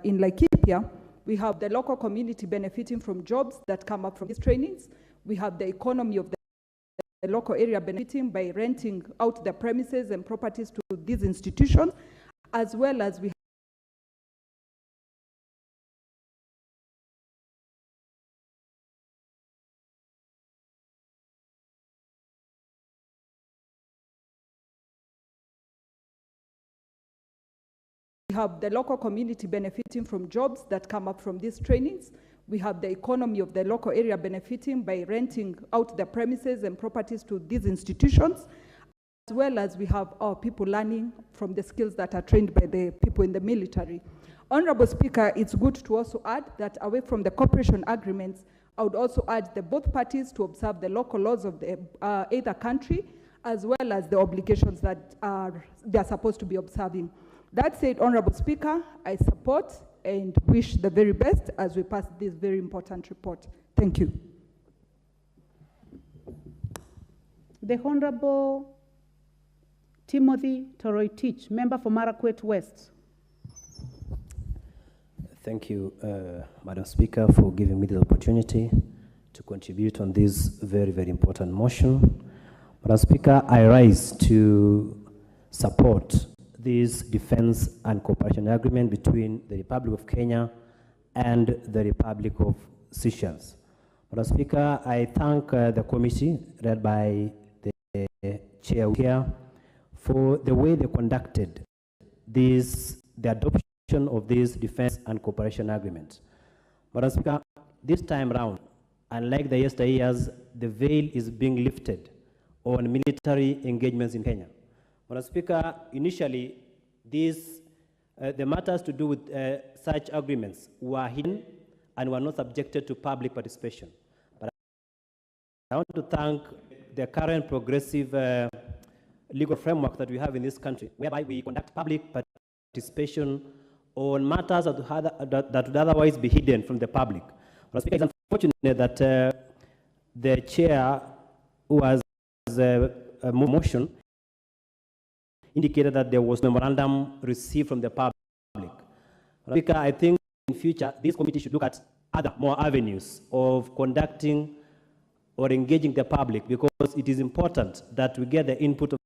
in Laikipia, we have the local community benefiting from jobs that come up from these trainings. We have the economy of the local area benefiting by renting out their premises and properties to these institutions, as well as we have the local community benefiting from jobs that come up from these trainings. We have the economy of the local area benefiting by renting out their premises and properties to these institutions, as well as we have our people learning from the skills that are trained by the people in the military. Honorable Speaker, it's good to also add that away from the cooperation agreements, I would also urge the both parties to observe the local laws of the either country, as well as the obligations that they're supposed to be observing. That said, Honorable Speaker, I support and wish the very best as we pass this very important report. Thank you. The Honorable Timothy Toroitich, member for Marakwet West. Thank you, Madam Speaker, for giving me the opportunity to contribute on this very, very important motion. Madam Speaker, I rise to support this defense and cooperation agreement between the Republic of Kenya and the Republic of Seychelles. Madam Speaker, I thank the committee led by the chair here for the way they conducted the adoption of this defense and cooperation agreement. Madam Speaker, this time round, unlike the yesteryears, the veil is being lifted on military engagements in Kenya. Madam Speaker, initially, the matters to do with such agreements were hidden and were not subjected to public participation. But I want to thank the current progressive legal framework that we have in this country, whereby we conduct public participation on matters that would otherwise be hidden from the public. Madam Speaker, it's unfortunate that the chair, who has a motion, indicated that there was memorandum received from the public. Speaker, I think in future, this committee should look at other more avenues of conducting or engaging the public, because it is important that we get the input of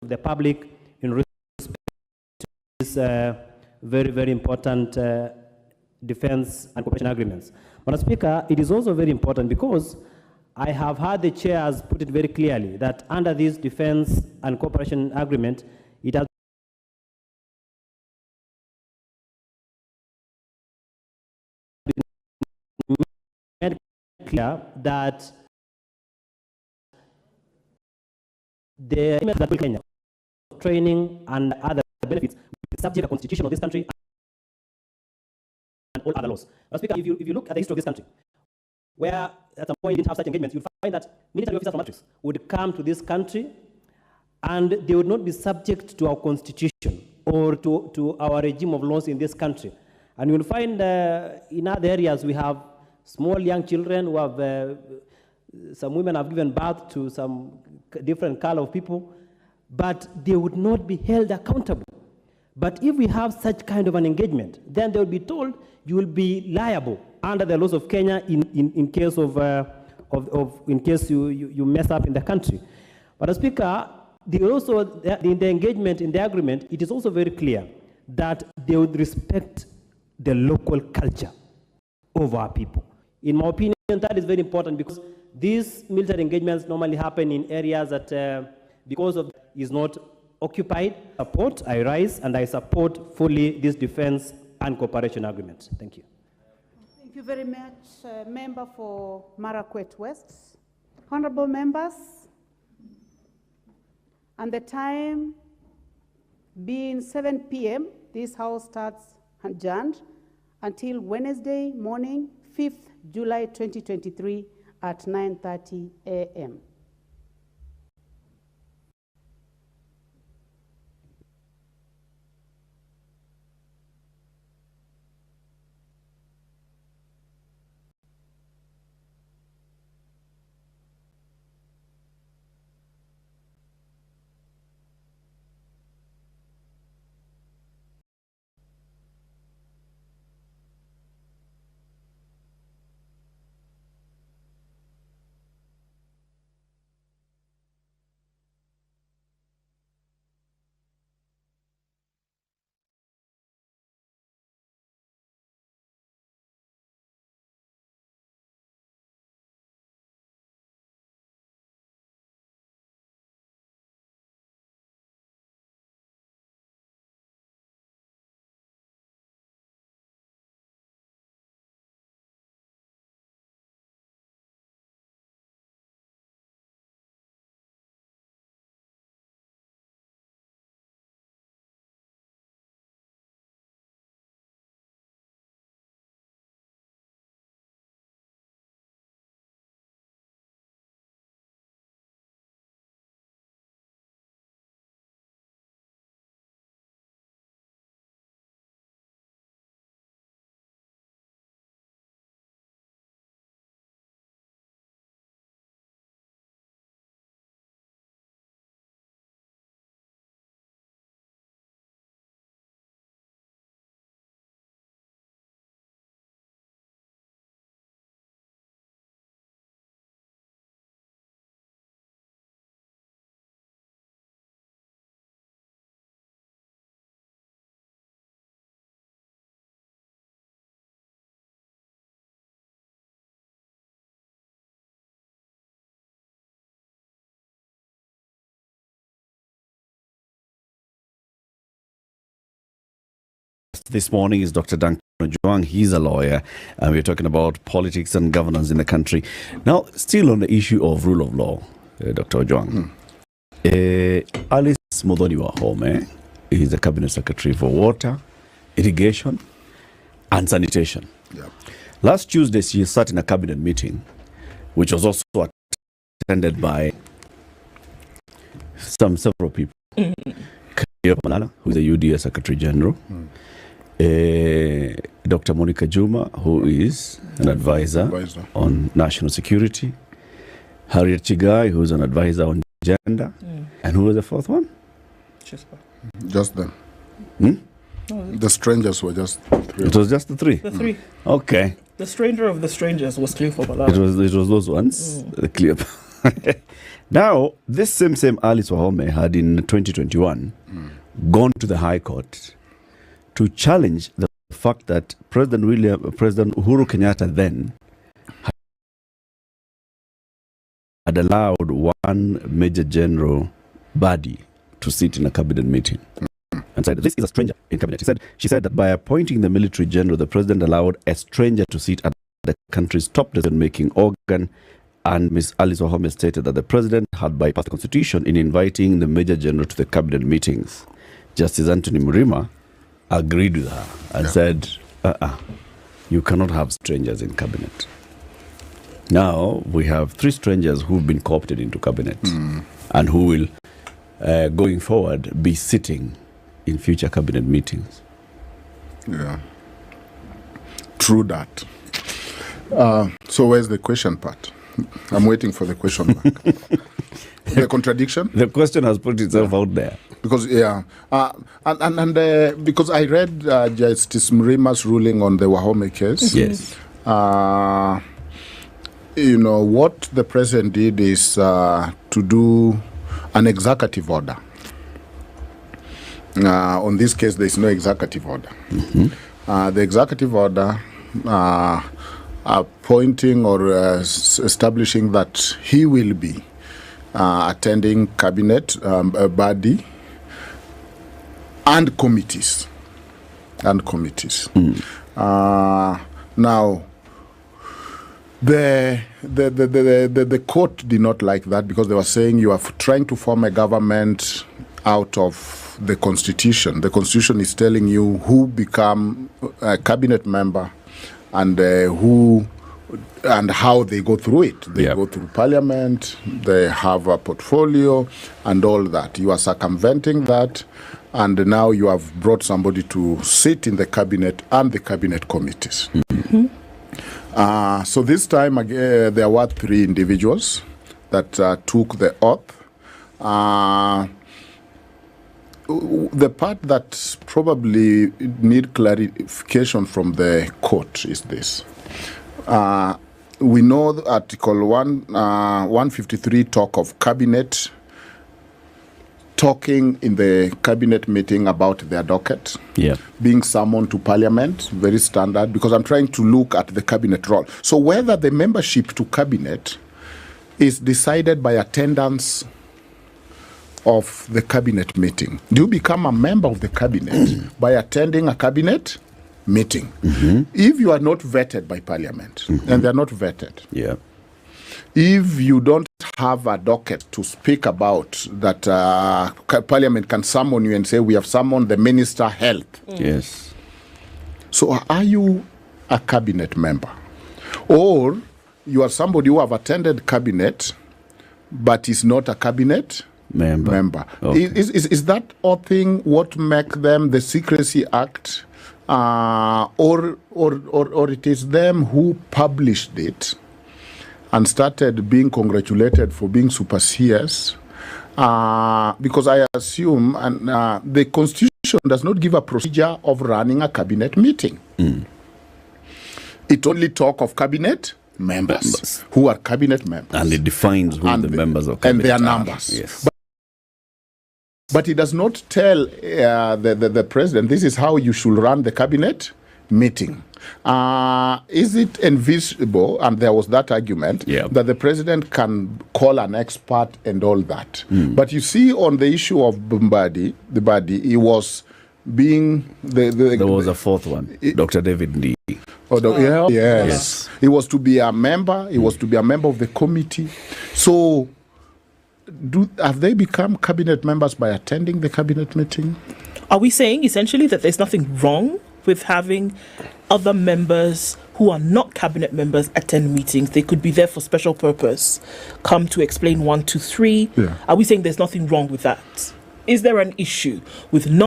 the public in respect to these very, very important defense and cooperation agreements. Madam Speaker, it is also very important because I have heard the chairs put it very clearly that under this defense and cooperation agreement, it has been made clear that the training and other benefits will be subject to the constitution of this country and all other laws. Madam Speaker, if you look at the history of this country, where at some point we didn't have such engagements, you'll find that military officers from countries would come to this country and they would not be subject to our constitution or to our regime of laws in this country. And you'll find in other areas we have small young children who have, some women have given birth to some different color of people, but they would not be held accountable. But if we have such kind of an engagement, then they will be told you will be liable under the laws of Kenya in case in case you mess up in the country. But Speaker, in the engagement in the agreement, it is also very clear that they would respect the local culture of our people. In my opinion, that is very important because these military engagements normally happen in areas that, because of is not occupied. I rise and I support fully this defense and cooperation agreement. Thank you. Thank you very much, member for Marakwet West. Honorable members, and the time being 7 p.m., this House starts adjourned until Wednesday morning, 5th July 2023 at 9:30 a.m. this morning is Dr. Duncan Ojwang. He's a lawyer, and we're talking about politics and governance in the country. Now, still on the issue of rule of law, Dr. Ojwang. Alice Muthoni Wahome is the Cabinet Secretary for Water, Irrigation, and Sanitation. Yeah. Last Tuesday, she sat in a cabinet meeting, which was also attended by several people. Malala, who is the UDA Secretary General, Dr. Monica Juma, who is an advisor on national security, Harriet Chigai, who is an advisor on gender, and who was the fourth one? Just them. No, the strangers were just three. It was just the three? The three. Okay. The stranger of the strangers was Clifford Malala. It was those ones, the clear. Now, this same Alice Wahome had in 2021 gone to the High Court to challenge the fact that President Uhuru Kenyatta then had allowed one Major General Badi to sit in a cabinet meeting. And said, this is a stranger in cabinet. She said that by appointing the military general, the president allowed a stranger to sit at the country's top decision-making organ. And Ms. Alice Wahome stated that the president had bypassed the constitution in inviting the major general to the cabinet meetings. Justice Anthony Murima agreed with her and said, you cannot have strangers in cabinet. Now, we have three strangers who've been co-opted into cabinet and who will, going forward, be sitting in future cabinet meetings. Yeah. True that. So where's the question part? I'm waiting for the question mark. The contradiction? The question has put itself out there. Because, because I read Justice Mrima's ruling on the Wahome case. Yes. You know, what the president did is to do an executive order. On this case, there is no executive order. The executive order appointing or establishing that he will be attending cabinet body and committees. Now, the court did not like that because they were saying you are trying to form a government out of the constitution. The constitution is telling you who become a cabinet member and who and how they go through it. They go through parliament, they have a portfolio and all that. You are circumventing that, and now you have brought somebody to sit in the cabinet and the cabinet committees. So this time there were three individuals that took the oath. The part that probably need clarification from the court is this. We know that Article 153 talk of cabinet talking in the cabinet meeting about their docket, being summoned to parliament, very standard, because I'm trying to look at the cabinet role. So whether the membership to cabinet is decided by attendance of the cabinet meeting. Do you become a member of the cabinet by attending a cabinet meeting? If you are not vetted by parliament, and they are not vetted, if you don't have a docket to speak about that parliament can summon you and say, we have summoned the Minister of Health. Yes. So are you a cabinet member? Or you are somebody who have attended cabinet but is not a cabinet member. Okay. Is that thing what make them the Secrecy Act, or it is them who published it and started being congratulated for being super serious? Because I assume the Constitution does not give a procedure of running a cabinet meeting. It only talk of cabinet members who are cabinet members, and it defines who the members of cabinet and their are. numbers. Yes. But it does not tell the president, this is how you should run the cabinet meeting. Is it envisionable, and there was that argument, that the president can call an expert and all that. But you see, on the issue of Badi, he was being there was a fourth one, Dr. David Ndii. Yes. He was to be a member. He was to be a member of the committee. So, have they become cabinet members by attending the cabinet meeting? Are we saying essentially that there's nothing wrong with having other members who are not cabinet members attend meetings? They could be there for special purpose, come to explain 1, 2, 3. Are we saying there's nothing wrong with that? Is there an issue with not